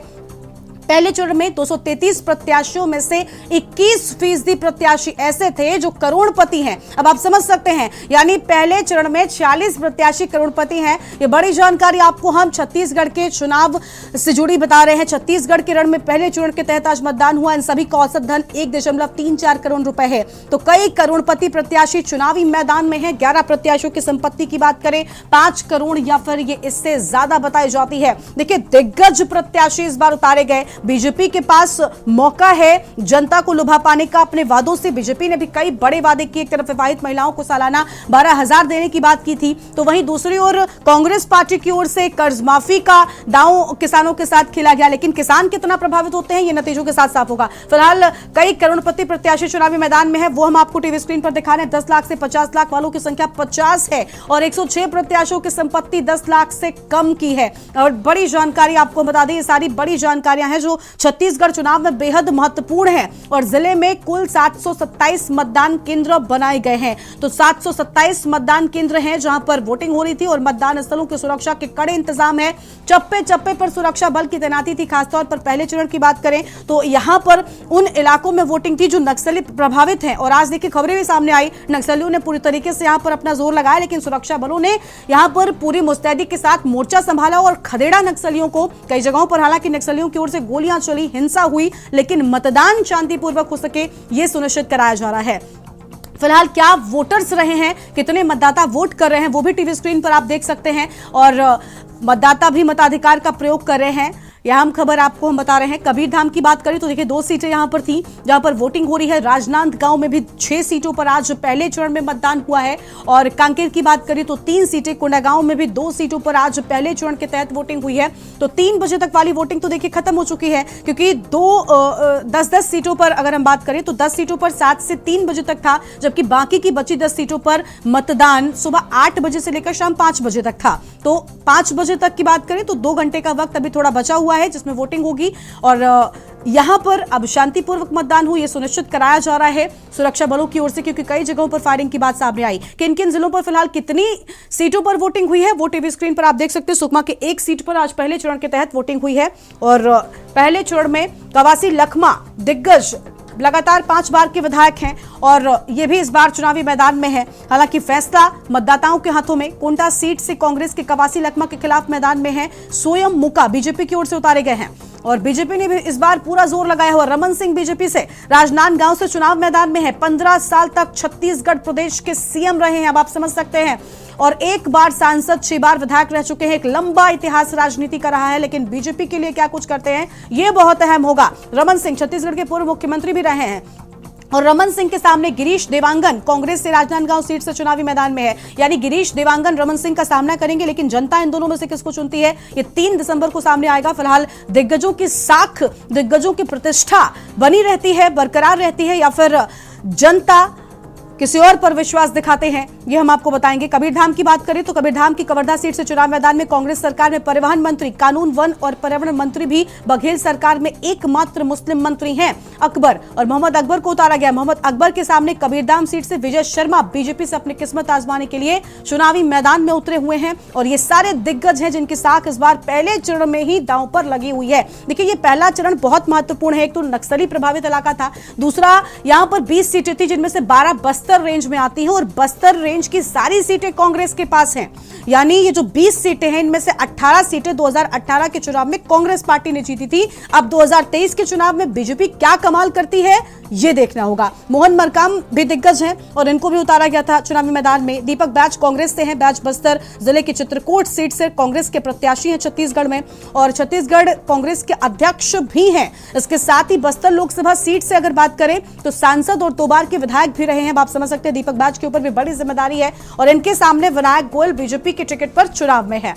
पहले चरण में 233 प्रत्याशियों में से 21% प्रत्याशी ऐसे थे जो करोड़पति हैं। अब आप समझ सकते हैं, यानी पहले चरण में 40 प्रत्याशी करोड़पति हैं। ये बड़ी जानकारी आपको हम छत्तीसगढ़ के चुनाव से जुड़ी बता रहे हैं। छत्तीसगढ़ के रण में पहले चरण के तहत आज मतदान हुआ। इन सभी का औसत धन 1.34 करोड़ रुपए है। तो कई करोड़पति प्रत्याशी चुनावी मैदान में हैं। 11 प्रत्याशियों की संपत्ति की बात करें 5 करोड़ या फिर ये इससे ज्यादा बताई जाती है। देखिए दिग्गज प्रत्याशी इस बार उतारे गए। बीजेपी के पास मौका है जनता को लुभा पाने का अपने वादों से। बीजेपी ने भी कई बड़े वादे किए। एक तरफ विवाहित महिलाओं को सालाना 12,000 देने की बात की थी, तो वहीं दूसरी ओर कांग्रेस पार्टी की ओर से कर्ज माफी का दांव किसानों के साथ खेला गया। लेकिन किसान कितना प्रभावित होते हैं ये नतीजों के साथ साफ होगा। फिलहाल कई करोड़पति प्रत्याशी चुनावी मैदान में है, वो हम आपको टीवी स्क्रीन पर दिखा रहे हैं। 10 लाख से 50 लाख वालों की संख्या 50 है और 106 प्रत्याशियों की संपत्ति 10 लाख से कम की है। और बड़ी जानकारी आपको बता दें, ये सारी बड़ी जानकारियां हैं जो जो छत्तीसगढ़ चुनाव में बेहद महत्वपूर्ण है और जिले में कुल 727 मतदान केंद्र बनाए गए हैं। तो 727 मतदान केंद्र हैं जहां पर वोटिंग हो रही थी और मतदान स्थलों की सुरक्षा के कड़े इंतजाम है। चप्पे चप्पे पर सुरक्षा बल की तैनाती थी। खासतौर पर पहले चरण की बात करें तो यहां पर उन इलाकों में वोटिंग थी जो नक्सली प्रभावित हैं और आज देखिए खबरें भी सामने आई, नक्सलियों ने पूरी तरीके से यहां पर अपना जोर लगाया, लेकिन सुरक्षा बलों ने यहां पर पूरी मुस्तैदी के साथ मोर्चा संभाला और खदेड़ा नक्सलियों को। कई जगहों पर हालांकि नक्सलियों की ओर से गोलियां चली, हिंसा हुई, लेकिन मतदान शांतिपूर्वक हो सके यह सुनिश्चित कराया जा रहा है। फिलहाल क्या वोटर्स रहे हैं, कितने मतदाता वोट कर रहे हैं, वो भी टीवी स्क्रीन पर आप देख सकते हैं और मतदाता भी मताधिकार का प्रयोग कर रहे हैं। यह हम खबर आपको हम बता रहे हैं। कबीरधाम की बात करें तो देखिए 2 सीटें यहां पर थी जहां पर वोटिंग हो रही है। राजनांदगांव में भी 6 सीटों पर आज पहले चरण में मतदान हुआ है और कांकेर की बात करें तो 3 सीटें, कोंडागांव में भी 2 सीटों पर आज पहले चरण के तहत वोटिंग हुई है। तो 3 बजे तक वाली वोटिंग तो देखिए खत्म हो चुकी है, क्योंकि 10-10 सीटों पर अगर हम बात करें तो 10 सीटों पर 7 से 3 बजे तक था, जबकि बाकी की बची 10 सीटों पर मतदान सुबह 8 बजे से लेकर शाम 5 बजे तक था। तो 5 बजे तक की बात करें तो 2 घंटे का वक्त अभी थोड़ा बचा हुआ है जिसमें वोटिंग होगी और यहां पर अब शांतिपूर्वक मतदान हो यह सुनिश्चित कराया जा रहा है सुरक्षा बलों की ओर से, क्योंकि कई जगहों पर फायरिंग की बात सामने आई। किन किन जिलों पर फिलहाल कितनी सीटों पर वोटिंग हुई है वो टीवी स्क्रीन पर आप देख सकते हैं। सुकमा के 1 सीट पर आज पहले चरण के तहत वोटिंग हुई है और पहले चरण में कवासी लखमा दिग्गज लगातार 5 बार के विधायक हैं और ये भी इस बार चुनावी मैदान में है। हालांकि फैसला मतदाताओं के हाथों में। कोंटा सीट से कांग्रेस के कवासी लखमा के खिलाफ मैदान में है सोयम मुका, बीजेपी की ओर से उतारे गए हैं और बीजेपी ने भी इस बार पूरा जोर लगाया हुआ। रमन सिंह बीजेपी से राजनांदगांव से चुनाव मैदान में है। 15 साल तक छत्तीसगढ़ प्रदेश के सीएम रहे हैं, अब आप समझ सकते हैं, और 1 बार सांसद, 6 बार विधायक रह चुके हैं। एक लंबा इतिहास राजनीति का रहा है, लेकिन बीजेपी के लिए क्या कुछ करते हैं यह बहुत अहम होगा। रमन सिंह छत्तीसगढ़ के पूर्व मुख्यमंत्री भी रहे हैं और रमन सिंह के सामने गिरीश देवांगन कांग्रेस से राजनांदगांव सीट से चुनावी मैदान में है। यानी गिरीश देवांगन रमन सिंह का सामना करेंगे, लेकिन जनता इन दोनों में से किसको चुनती है ये 3 दिसंबर को सामने आएगा। फिलहाल दिग्गजों की साख, दिग्गजों की प्रतिष्ठा बनी रहती है, बरकरार रहती है, या फिर जनता किसी और पर विश्वास दिखाते हैं, ये हम आपको बताएंगे। कबीरधाम की बात करें तो कबीरधाम की कवर्धा सीट से चुनाव मैदान में कांग्रेस सरकार में परिवहन मंत्री, कानून, वन और पर्यावरण मंत्री भी बघेल सरकार में एकमात्र मुस्लिम मंत्री हैं अकबर, और मोहम्मद अकबर को उतारा गया। मोहम्मद अकबर के सामने कबीरधाम सीट से विजय शर्मा बीजेपी से अपनी किस्मत आजमाने के लिए चुनावी मैदान में उतरे हुए हैं और ये सारे दिग्गज हैं जिनकी साख इस बार पहले चरण में ही दांव पर लगी हुई है। देखिए ये पहला चरण बहुत महत्वपूर्ण है। एक तो नक्सली प्रभावित इलाका था, दूसरा यहां पर 20 सीटें थी जिनमें से 12 बस्तर रेंज में आती है और बस्तर रेंज की सारी सीटें कांग्रेस के पास हैं। यानी ये जो 20 सीटें हैं इनमें से 18 सीटें 2018 के चुनाव में कांग्रेस पार्टी ने जीती थी। अब 2023 के चुनाव में बीजेपी क्या कमाल करती है ये देखना होगा। मोहन मरकाम भी दिग्गज हैं और इनको भी उतारा गया था चुनावी मैदान में। दीपक बैज कांग्रेस से हैं, बैज बस्तर जिले की चित्रकूट सीट से कांग्रेस के प्रत्याशी हैं छत्तीसगढ़ में और छत्तीसगढ़ कांग्रेस के अध्यक्ष भी हैं। इसके साथ ही बस्तर लोकसभा सीट से अगर बात करें तो सांसद और 2 बार के विधायक भी रहे हैं। आप समझ सकते हैं दीपक बैज के ऊपर भी बड़ी जिम्मेदारी है और इनके सामने विनायक गोयल बीजेपी के टिकट पर चुनाव में है।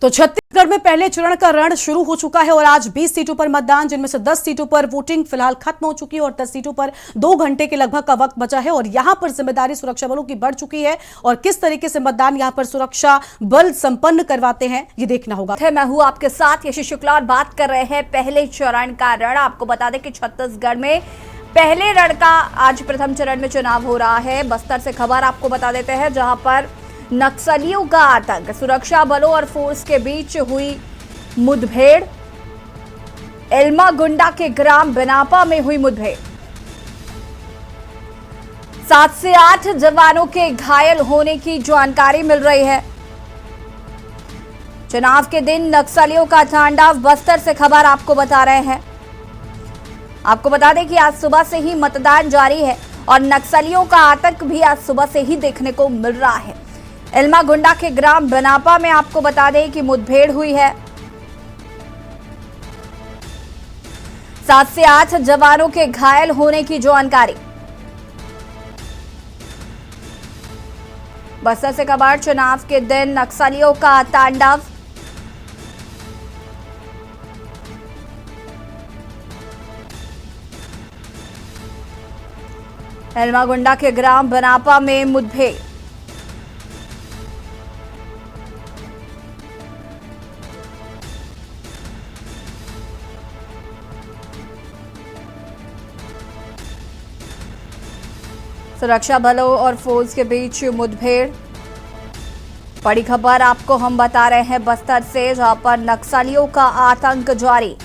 तो छत्तीसगढ़ में पहले चरण का रण शुरू हो चुका है और आज 20 सीटों पर मतदान, जिनमें से 10 सीटों पर वोटिंग फिलहाल खत्म हो चुकी है और 10 सीटों पर 2 घंटे के लगभग का वक्त बचा है और यहां पर जिम्मेदारी सुरक्षा बलों की बढ़ चुकी है और किस तरीके से मतदान यहां पर सुरक्षा बल संपन्न करवाते हैं ये देखना होगा। मैं हूं आपके साथ यशी शुक्ला और बात कर रहे हैं पहले चरण का रण। आपको बता दें कि छत्तीसगढ़ में पहले रण का आज प्रथम चरण में चुनाव हो रहा है। बस्तर से खबर आपको बता देते हैं जहां पर नक्सलियों का आतंक, सुरक्षा बलों और फोर्स के बीच हुई मुठभेड़। एल्मा गुंडा के ग्राम बेनापा में हुई मुठभेड़। 7 से 8 जवानों के घायल होने की जानकारी मिल रही है। चुनाव के दिन नक्सलियों का तांडव, बस्तर से खबर आपको बता रहे हैं। आपको बता दें कि आज सुबह से ही मतदान जारी है और नक्सलियों का आतंक भी आज सुबह से ही देखने को मिल रहा है। एल्मा गुंडा के ग्राम बेनापा में आपको बता दें कि मुठभेड़ हुई है। 7 से 8 जवानों के घायल होने की जानकारी। बस्तर से खबर, चुनाव के दिन नक्सलियों का तांडव। एलमागुंडा के ग्राम बनापा में मुठभेड़। सुरक्षा बलों और फोर्स के बीच मुठभेड़। बड़ी खबर आपको हम बता रहे हैं बस्तर से, जहां पर नक्सलियों का आतंक जारी।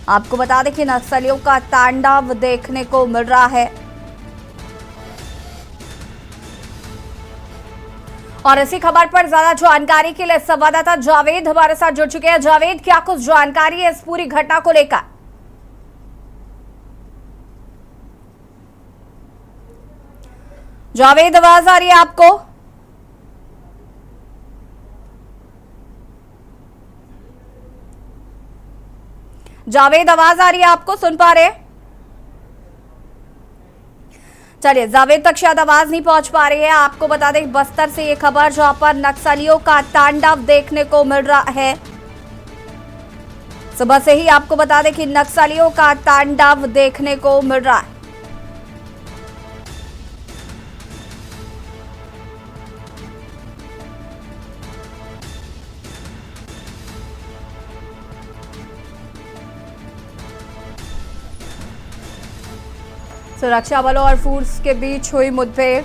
आपको बता दें कि नक्सलियों का तांडव देखने को मिल रहा है। और इसी खबर पर ज्यादा जानकारी के लिए संवाददाता जावेद हमारे साथ जुड़ चुके हैं। जावेद, क्या कुछ जानकारी है इस पूरी घटना को लेकर? जावेद, आवाज आ रही है आपको? जावेद, आवाज आ रही है आपको? सुन पा रहे? चलिए, जावेद तक शायद आवाज नहीं पहुंच पा रही है। आपको बता दें बस्तर से ये खबर, जहां पर नक्सलियों का तांडव देखने को मिल रहा है। सुबह से ही आपको बता दें कि नक्सलियों का तांडव देखने को मिल रहा है। सुरक्षा बलों और फोर्स के बीच हुई मुठभेड़।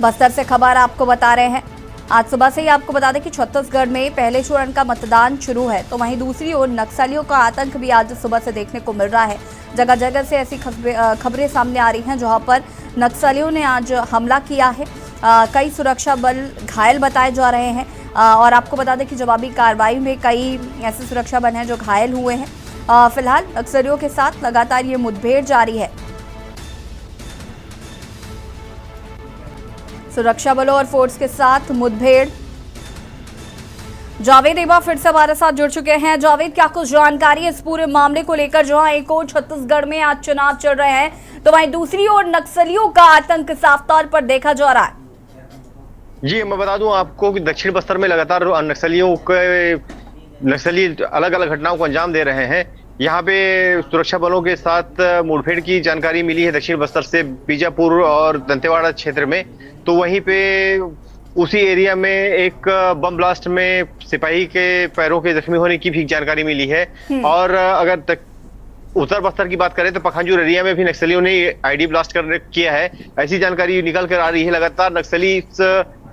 बस्तर से खबर आपको बता रहे हैं। आज सुबह से ही आपको बता दें कि छत्तीसगढ़ में पहले चरण का मतदान शुरू है, तो वहीं दूसरी ओर नक्सलियों का आतंक भी आज सुबह से देखने को मिल रहा है। जगह जगह से ऐसी खबरें सामने आ रही हैं जहां पर नक्सलियों ने आज हमला किया है। कई सुरक्षा बल घायल बताए जा रहे हैं। और आपको बता दें कि जवाबी कार्रवाई में कई ऐसे सुरक्षा बल हैं जो घायल हुए हैं। फिलहाल नक्सलियों के साथ लगातार ये मुठभेड़ जारी है। सुरक्षा बलों और फोर्स के साथ मुठभेड़। जावेद एक बार फिर से हमारे साथ जुड़ चुके हैं। जावेद, क्या कुछ जानकारी है इस पूरे मामले को लेकर, जहां एक ओर छत्तीसगढ़ में आज चुनाव चल रहे हैं, तो वहीं दूसरी ओर नक्सलियों का आतंक साफ तौर पर देखा जा रहा है? जी, मैं बता दूं आपको कि दक्षिण बस्तर में लगातार नक्सली अलग अलग घटनाओं को अंजाम दे रहे हैं। यहाँ पे सुरक्षा बलों के साथ मुठभेड़ की जानकारी मिली है दक्षिण बस्तर से बीजापुर और दंतेवाड़ा क्षेत्र में। तो वहीं पे उसी एरिया में एक बम ब्लास्ट में सिपाही के पैरों के जख्मी होने की भी जानकारी मिली है। और अगर उत्तर बस्तर की बात करें तो पखांजूर एरिया में भी नक्सलियों ने आईडी ब्लास्ट किया है, ऐसी जानकारी निकल कर आ रही है। लगातार नक्सली इस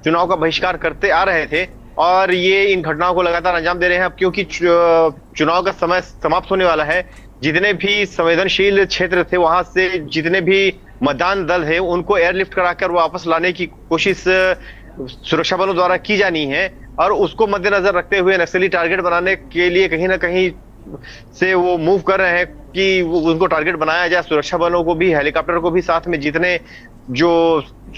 चुनाव का बहिष्कार करते आ रहे थे और ये इन घटनाओं को लगातार अंजाम दे रहे हैं। अब क्योंकि चुनाव का समय समाप्त होने वाला है, जितने भी संवेदनशील क्षेत्र थे वहां से जितने भी मतदान दल है उनको एयरलिफ्ट कराकर वापस लाने की कोशिश सुरक्षा बलों द्वारा की जानी है। और उसको मद्देनजर रखते हुए नक्सली टारगेट बनाने के लिए कहीं ना कहीं से वो मूव कर रहे हैं कि उनको टारगेट बनाया जाए। सुरक्षा बलों को भी, हेलीकॉप्टर को भी, साथ में जितने जो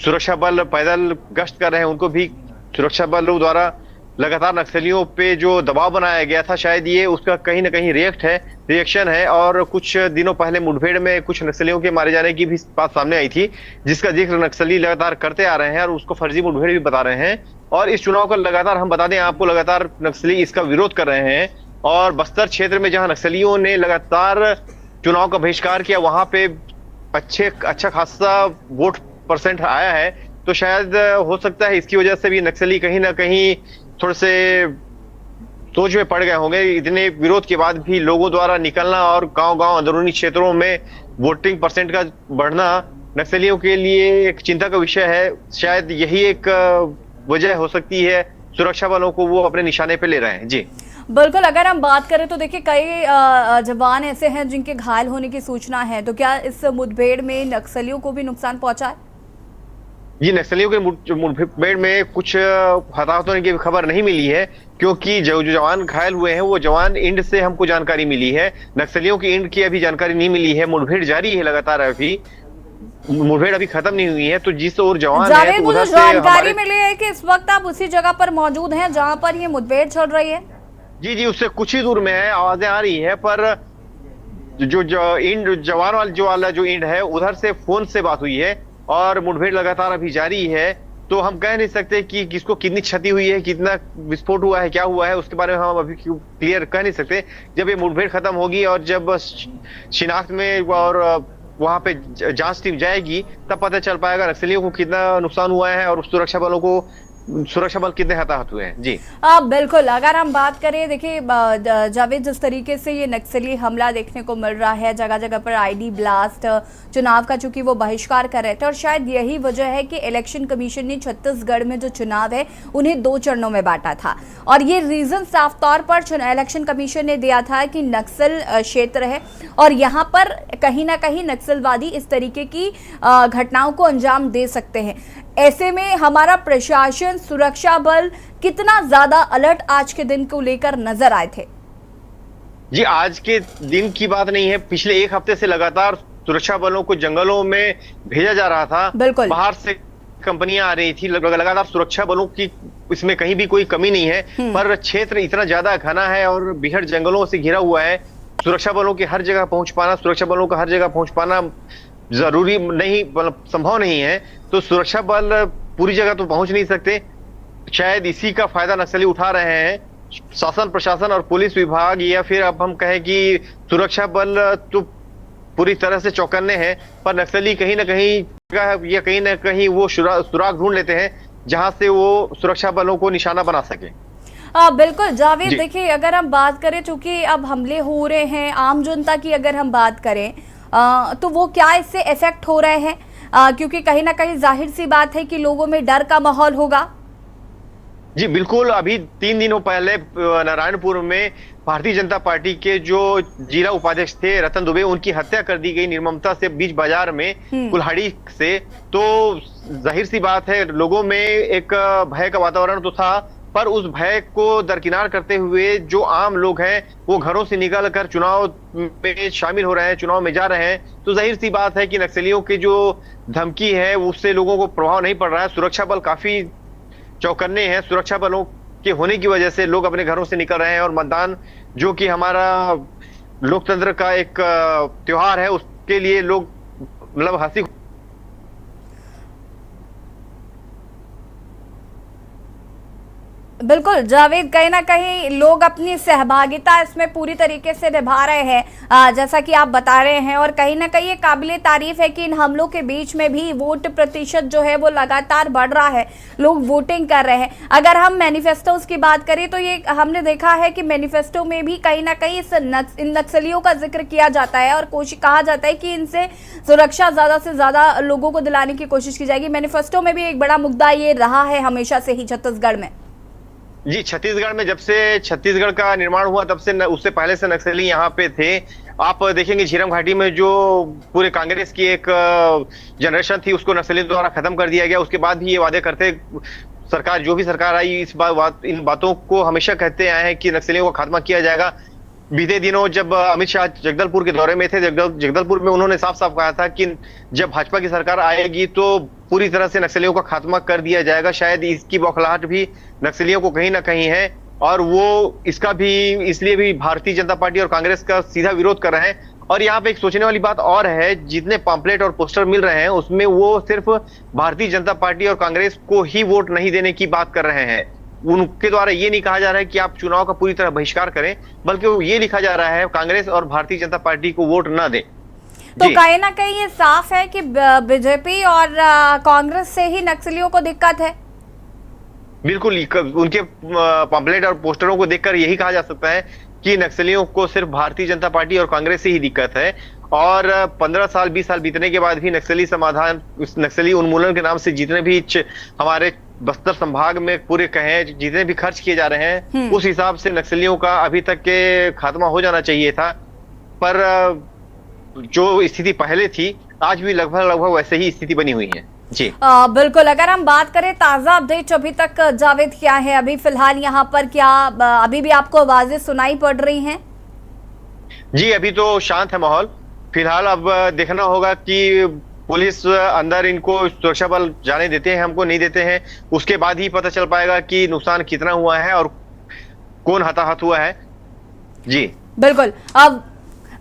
सुरक्षा बल पैदल गश्त कर रहे हैं उनको भी सुरक्षा बलों द्वारा लगातार नक्सलियों पे जो दबाव बनाया गया था, शायद ये उसका कहीं ना कहीं रिएक्शन है। और कुछ दिनों पहले मुठभेड़ में कुछ नक्सलियों के मारे जाने की भी बात सामने आई थी, जिसका जिक्र नक्सली लगातार करते आ रहे हैं और उसको फर्जी मुठभेड़ भी बता रहे हैं। और इस चुनाव का लगातार हम बता दें आपको, लगातार नक्सली इसका विरोध कर रहे हैं। और बस्तर क्षेत्र में जहां नक्सलियों ने लगातार चुनाव का बहिष्कार किया, वहां पे अच्छा खासा वोट परसेंट आया है। तो शायद हो सकता है इसकी वजह से भी नक्सली कहीं ना कहीं थोड़े से सोच में पड़ गए होंगे। इतने विरोध के बाद भी लोगों द्वारा निकलना और गांव-गांव अंदरूनी क्षेत्रों में वोटिंग परसेंट का बढ़ना नक्सलियों के लिए एक चिंता का विषय है। शायद यही एक वजह हो सकती है सुरक्षा बलों को वो अपने निशाने पे ले रहे हैं। जी बिल्कुल, अगर हम बात करें तो देखिए कई जवान ऐसे हैं जिनके घायल होने की सूचना है, तो क्या इस मुठभेड़ में नक्सलियों को भी नुकसान पहुंचा है? जी, नक्सलियों के मुठभेड़ में कुछ हताहत होने की खबर नहीं मिली है, क्योंकि जो जवान घायल हुए हैं वो जवान इंड से हमको जानकारी मिली है। नक्सलियों की इंड की अभी जानकारी नहीं मिली है। मुठभेड़ जारी है लगातार, अभी मुठभेड़ अभी खत्म नहीं हुई है। तो जिस ओर जवान है तो उधर से जानकारी मिली है कि इस वक्त आप उसी जगह पर मौजूद हैं जहां पर ये मुठभेड़ चल रही है। जी, उससे कुछ ही दूर में है, आवाजें आ रही है, पर जो इंड जवान वाला जो इंड है उधर से फोन से बात हुई है और मुठभेड़ लगातार अभी जारी है। तो हम कह नहीं सकते कि किसको कितनी क्षति हुई है, कितना विस्फोट हुआ है, क्या हुआ है, उसके बारे में हम अभी क्लियर कह नहीं सकते। जब ये मुठभेड़ खत्म होगी और जब शिनाख्त में और वहां पे जांच टीम जाएगी तब पता चल पाएगा नक्सलियों को कितना नुकसान हुआ है और सुरक्षा बल कितने हताहत हुए हैं। जी बिल्कुल, अगर हम बात करें, देखिए जावेद, जिस तरीके से ये नक्सली हमला देखने को मिल रहा है, जगह जगह पर आईडी ब्लास्ट, चुनाव का चूंकि वो बहिष्कार कर रहे थे और शायद यही वजह है कि इलेक्शन कमीशन ने छत्तीसगढ़ में जो चुनाव है उन्हें 2 चरणों में बांटा था। और ये रीजन साफ तौर पर इलेक्शन कमीशन ने दिया था कि नक्सल क्षेत्र है और यहाँ पर कहीं ना कहीं नक्सलवादी इस तरीके की घटनाओं को अंजाम दे सकते हैं। ऐसे में हमारा प्रशासन, सुरक्षा बल कितना ज्यादा अलर्ट आज के दिन को लेकर नजर आए थे? जी, आज के दिन की बात नहीं है, पिछले 1 हफ्ते से लगातार सुरक्षा बलों को जंगलों में भेजा जा रहा था। बिल्कुल, बाहर से कंपनियां आ रही थी, लगातार सुरक्षा बलों की इसमें कहीं भी कोई कमी नहीं है। पर क्षेत्र इतना ज्यादा घना है और बिहड़ जंगलों से घिरा हुआ है, सुरक्षा बलों की हर जगह पहुंच पाना, सुरक्षा बलों का हर जगह पहुंच पाना जरूरी नहीं, मतलब संभव नहीं है। तो सुरक्षा बल पूरी जगह तो पहुंच नहीं सकते। शायद इसी का फायदा नक्सली उठा रहे हैं। शासन, प्रशासन और पुलिस विभाग, या फिर अब हम कहें कि सुरक्षा बल तो पूरी तरह से चौकन्ने हैं, पर नक्सली कहीं ना कहीं वो सुराग ढूंढ लेते हैं जहां से वो सुरक्षा बलों को निशाना बना सके। बिल्कुल जावेद, देखिए अगर हम बात करें, चूंकि अब हमले हो रहे हैं, आम जनता की अगर हम बात करें तो वो क्या इससे इफेक्ट हो रहे हैं? क्योंकि कहीं ना कहीं जाहिर सी बात है कि लोगों में डर का माहौल होगा। जी बिल्कुल, अभी 3 दिनों पहले नारायणपुर में भारतीय जनता पार्टी के जो जिला उपाध्यक्ष थे रतन दुबे, उनकी हत्या कर दी गई निर्ममता से बीच बाजार में कुल्हाड़ी से। तो जाहिर सी बात है लोगों में एक भय का वातावरण तो था, पर उस भय को दरकिनार करते हुए जो आम लोग हैं वो घरों से निकल कर चुनाव में शामिल हो रहे हैं, चुनाव में जा रहे हैं। तो जाहिर सी बात है कि नक्सलियों की जो धमकी है उससे लोगों को प्रभाव नहीं पड़ रहा है। सुरक्षा बल काफी चौकन्ने हैं। सुरक्षा बलों के होने की वजह से लोग अपने घरों से निकल रहे हैं और मतदान, जो कि हमारा लोकतंत्र का एक त्योहार है, उसके लिए लोग मतलब हंसी। बिल्कुल जावेद, कहीं ना कहीं लोग अपनी सहभागिता इसमें पूरी तरीके से निभा रहे हैं, जैसा कि आप बता रहे हैं, और कहीं ना कहीं ये काबिले तारीफ है कि इन हमलों के बीच में भी वोट प्रतिशत जो है वो लगातार बढ़ रहा है, लोग वोटिंग कर रहे हैं। अगर हम मैनिफेस्टोज की बात करें तो ये हमने देखा है कि मैनिफेस्टो में भी कहीं ना कहीं इन नक्सलियों का जिक्र किया जाता है और कहा जाता है कि इनसे सुरक्षा ज्यादा से ज्यादा लोगों को दिलाने की कोशिश की जाएगी। मैनिफेस्टो में भी एक बड़ा मुद्दा ये रहा है हमेशा से ही छत्तीसगढ़ में। जी, छत्तीसगढ़ में जब से छत्तीसगढ़ का निर्माण हुआ तब से उससे पहले से नक्सली यहाँ पे थे। आप देखेंगे झीरम घाटी में जो पूरे कांग्रेस की एक जनरेशन थी उसको नक्सलियों द्वारा खत्म कर दिया गया। उसके बाद भी ये वादे करते सरकार, जो भी सरकार आई, इन बातों को हमेशा कहते आए हैं कि नक्सलियों का खात्मा किया जाएगा। बीते दिनों जब अमित शाह जगदलपुर के दौरे में थे, जगदलपुर में उन्होंने साफ साफ कहा था कि जब भाजपा की सरकार आएगी तो पूरी तरह से नक्सलियों का खात्मा कर दिया जाएगा। शायद इसकी बौखलाहट भी नक्सलियों को कहीं ना कहीं है और वो इसका भी इसलिए भी भारतीय जनता पार्टी और कांग्रेस का सीधा विरोध कर रहे हैं। और यहाँ पे एक सोचने वाली बात और है, जितने पम्पलेट और पोस्टर मिल रहे हैं उसमें वो सिर्फ भारतीय जनता पार्टी और कांग्रेस को ही वोट नहीं देने की बात कर रहे हैं। उनके द्वारा ये नहीं कहा जा रहा है कि आप चुनाव का पूरी तरह बहिष्कार करें, बल्कि वो ये लिखा जा रहा है कांग्रेस और भारतीय जनता पार्टी को वोट न दें। तो कहीं ना कहीं ये साफ है कि बीजेपी और कांग्रेस से ही नक्सलियों को दिक्कत है। बिल्कुल, उनके पम्पलेट और पोस्टरों को देखकर यही कहा जा सकता है कि नक्सलियों को सिर्फ भारतीय जनता पार्टी और कांग्रेस से ही दिक्कत है। और 15 साल 20 साल बीतने के बाद भी नक्सली उन्मूलन के नाम से जितने भी हमारे बस्तर संभाग में पूरे कहें जितने भी खर्च किए जा रहे हैं, उस हिसाब से नक्सलियों का अभी तक के खात्मा हो जाना चाहिए था। पर जो स्थिति पहले थी आज भी लगभग वैसे ही स्थिति बनी हुई है। जी बिल्कुल, अगर हम बात करें ताजा अपडेट अभी तक जावेद क्या है अभी फिलहाल यहाँ पर, क्या अभी भी आपको आवाजें सुनाई पड़ रही हैं? जी अभी तो शांत है माहौल फिलहाल। अब देखना होगा कि पुलिस अंदर इनको सुरक्षा बल जाने देते हैं, हमको नहीं देते हैं, उसके बाद ही पता चल पाएगा कि नुकसान कितना हुआ है और कौन हताहत हुआ है। जी बिल्कुल। अब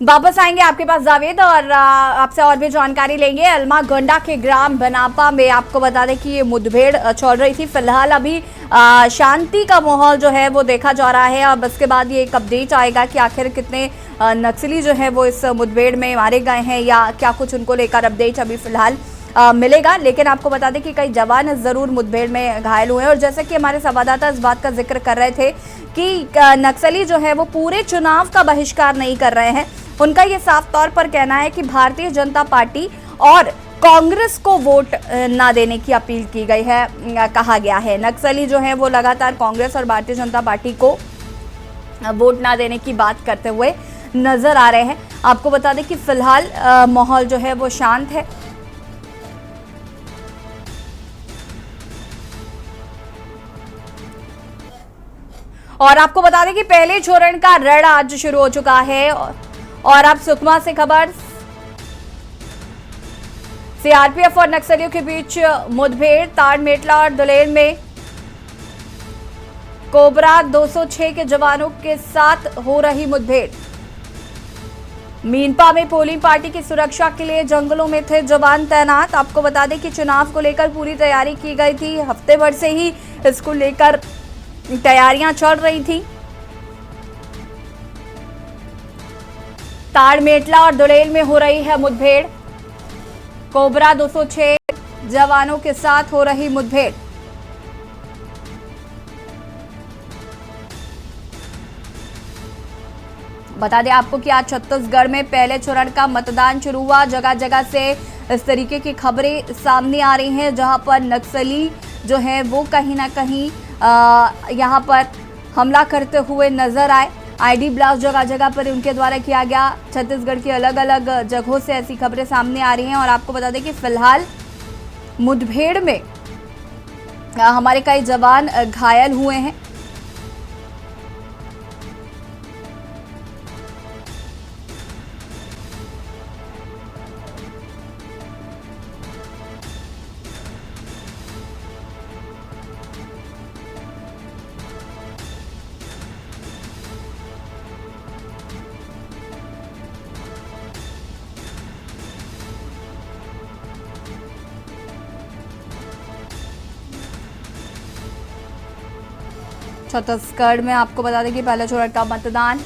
वापस आएंगे आपके पास जावेद और आपसे और भी जानकारी लेंगे। अलमा गोंडा के ग्राम बनापा में आपको बता दें कि ये मुठभेड़ चल रही थी। फिलहाल अभी शांति का माहौल जो है वो देखा जा रहा है। अब इसके बाद ये एक अपडेट आएगा कि आखिर कितने नक्सली जो है वो इस मुठभेड़ में मारे गए हैं या क्या कुछ उनको लेकर अपडेट अभी फिलहाल मिलेगा। लेकिन आपको बता दें कि कई जवान जरूर मुठभेड़ में घायल हुए हैं। और जैसे कि हमारे संवाददाता इस बात का जिक्र कर रहे थे कि नक्सली जो है वो पूरे चुनाव का बहिष्कार नहीं कर रहे हैं। उनका ये साफ तौर पर कहना है कि भारतीय जनता पार्टी और कांग्रेस को वोट ना देने की अपील की गई है, कहा गया है। नक्सली जो है वो लगातार कांग्रेस और भारतीय जनता पार्टी को वोट ना देने की बात करते हुए नजर आ रहे हैं। आपको बता दें कि फिलहाल माहौल जो है वो शांत है। और आपको बता दें कि पहले चरण का रण आज शुरू हो चुका है। और अब सुकमा से खबर, सीआरपीएफ और नक्सलियों के बीच मुठभेड़। ताड़मेटला और दुलेर में कोबरा 206 के जवानों के साथ हो रही मुठभेड़। मीनपा में पोलिंग पार्टी की सुरक्षा के लिए जंगलों में थे जवान तैनात। आपको बता दें कि चुनाव को लेकर पूरी तैयारी की गई थी। हफ्ते भर से ही इसको लेकर तैयारियां चल रही थी। ताड़मेटला और दुलेल में हो रही है मुठभेड़। कोबरा 206 जवानों के साथ हो रही मुठभेड़। बता दें आपको कि आज छत्तीसगढ़ में पहले चरण का मतदान शुरू हुआ। जगह जगह से इस तरीके की खबरें सामने आ रही हैं जहां पर नक्सली जो है वो कहीं ना कहीं यहां पर हमला करते हुए नजर आए। आईडी ब्लास्ट जगह जगह पर उनके द्वारा किया गया। छत्तीसगढ़ की अलग अलग जगहों से ऐसी खबरें सामने आ रही हैं। और आपको बता दें कि फिलहाल मुठभेड़ में हमारे कई जवान घायल हुए हैं। छत्तीसगढ़ में आपको बता दें कि पहले चरण का मतदान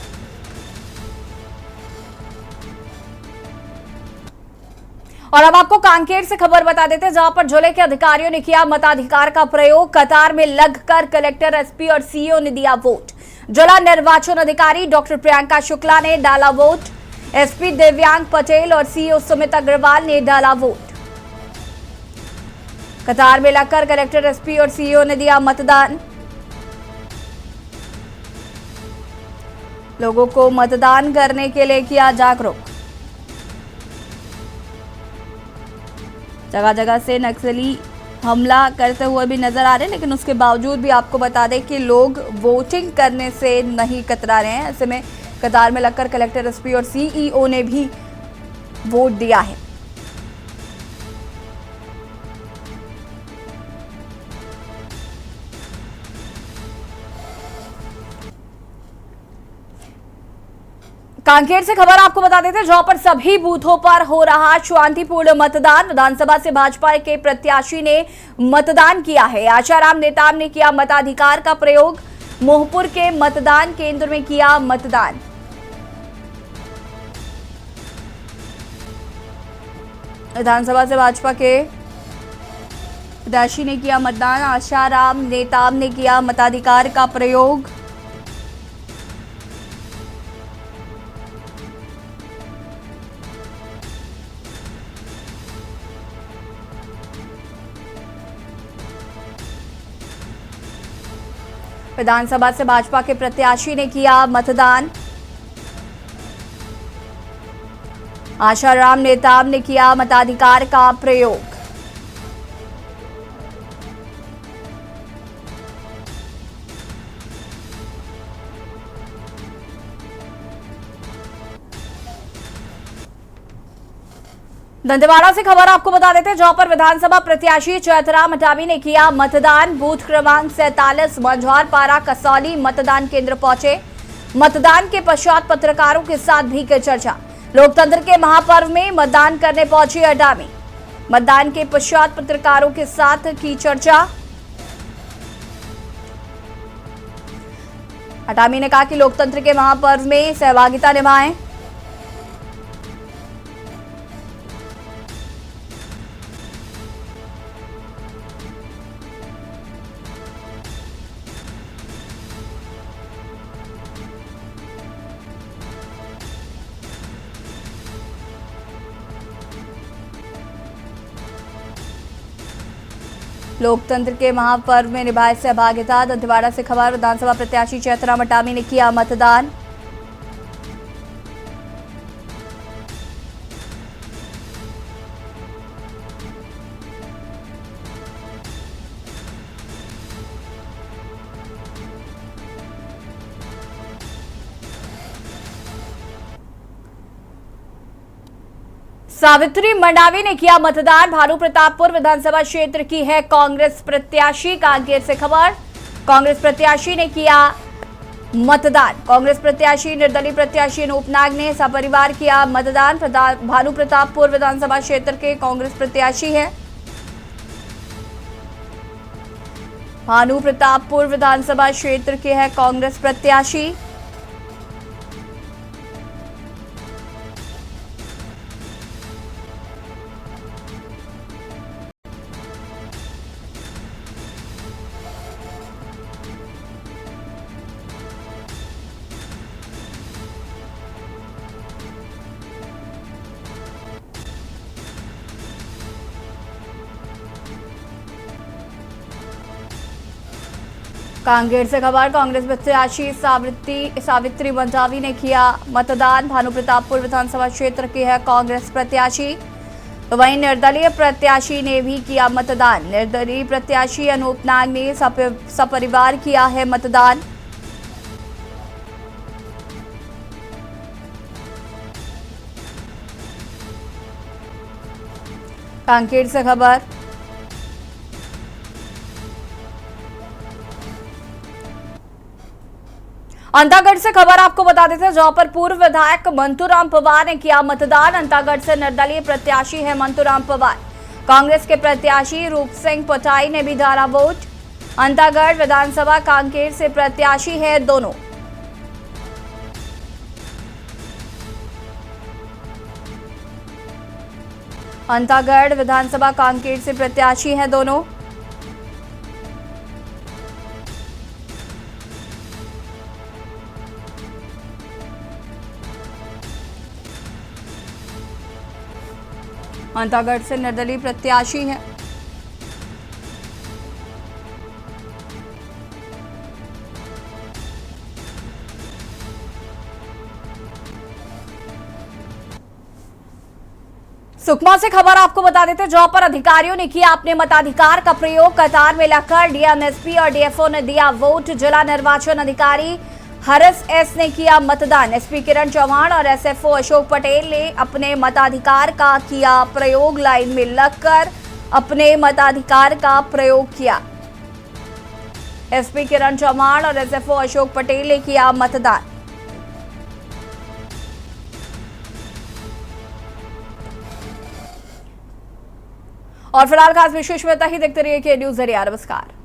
और अब आपको कांकेर से खबर बता देते हैं जहां पर जिले के अधिकारियों ने किया मताधिकार का प्रयोग। कतार में लगकर कलेक्टर, एसपी और सीईओ ने दिया वोट। जिला निर्वाचन अधिकारी डॉक्टर प्रियंका शुक्ला ने डाला वोट। एसपी दिव्यांग पटेल और सीईओ सुमित अग्रवाल ने डाला वोट। कतार में लगकर कलेक्टर, एसपी और सीईओ ने दिया मतदान। लोगों को मतदान करने के लिए किया जागरूक। जगह जगह से नक्सली हमला करते हुए भी नजर आ रहे हैं, लेकिन उसके बावजूद भी आपको बता दें कि लोग वोटिंग करने से नहीं कतरा रहे हैं। ऐसे में कतार में लगकर कलेक्टर, एसपी और सीईओ ने भी वोट दिया है। कांकेर से खबर आपको बता देते हैं जहां पर सभी बूथों पर हो रहा शांतिपूर्ण मतदान। विधानसभा से भाजपा के प्रत्याशी ने मतदान किया है। आशाराम नेताम ने किया मताधिकार का प्रयोग। मोहपुर के मतदान केंद्र में किया मतदान। विधानसभा से भाजपा के प्रत्याशी ने किया मतदान। आशाराम नेताम ने किया मताधिकार का प्रयोग। विधानसभा से भाजपा के प्रत्याशी ने किया मतदान। आशाराम नेताम ने किया मताधिकार का प्रयोग। दंतेवाड़ा से खबर आपको बता देते हैं जहां पर विधानसभा प्रत्याशी चैतराम अटावी ने किया मतदान। बूथ क्रमांक 47 मंझवारपारा कसौली मतदान केंद्र पहुंचे। मतदान के पश्चात पत्रकारों के साथ भी की चर्चा। लोकतंत्र के महापर्व में मतदान करने पहुंची अटामी। मतदान के पश्चात पत्रकारों के साथ की चर्चा। अटामी ने कहा कि लोकतंत्र के महापर्व में सहभागिता निभाएं। लोकतंत्र के महापर्व में निभाए सहभागिता। दंतेवाड़ा से खबर, विधानसभा प्रत्याशी चैतराम अटामी ने किया मतदान। सावित्री मंडावी ने किया मतदान। भानु प्रतापपुर विधानसभा क्षेत्र की है कांग्रेस प्रत्याशी। कांकेर से खबर, कांग्रेस प्रत्याशी ने किया मतदान। कांग्रेस प्रत्याशी निर्दलीय प्रत्याशी अनूप नाग ने सपरिवार किया मतदान। भानु प्रतापपुर विधानसभा क्षेत्र के कांग्रेस प्रत्याशी है। भानु प्रतापपुर विधानसभा क्षेत्र के है कांग्रेस प्रत्याशी। कांकेर से खबर, कांग्रेस प्रत्याशी सावित्री मंडावी ने किया मतदान। भानु प्रतापपुर विधानसभा क्षेत्र की है कांग्रेस प्रत्याशी। तो वहीं निर्दलीय प्रत्याशी ने भी किया मतदान। निर्दलीय प्रत्याशी अनूप नाग ने सपरिवार किया है मतदान। कांकेर से खबर, अंतागढ़ से खबर आपको बता देते हैं, जहां पर पूर्व विधायक मंतूराम पवार ने किया मतदान। अंतागढ़ से निर्दलीय प्रत्याशी है मंतूराम पवार। कांग्रेस के प्रत्याशी रूप सिंह पटाई ने भी डाला वोट। अंतागढ़ विधानसभा कांकेर से प्रत्याशी है दोनों। अंतागढ़ विधानसभा कांकेर से प्रत्याशी है दोनों। अंतागढ़ से निर्दलीय प्रत्याशी है। सुकमा से खबर आपको बता देते हैं, जहां पर अधिकारियों ने किया अपने मताधिकार का प्रयोग। कतार में लगकर डीएम, एसपी और डीएफओ ने दिया वोट। जिला निर्वाचन अधिकारी हरस एस ने किया मतदान। एसपी किरण चौहान और एसएफओ अशोक पटेल ने अपने मताधिकार का किया प्रयोग। लाइन में लगकर अपने मताधिकार का प्रयोग किया। एसपी किरण चौहान और एसएफओ अशोक पटेल ने किया मतदान। और फिलहाल खास विशेष में ही देखते रहिए के न्यूज़ जरिया। नमस्कार।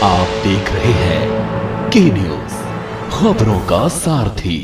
आप देख रहे हैं के न्यूज़, खबरों का सारथी।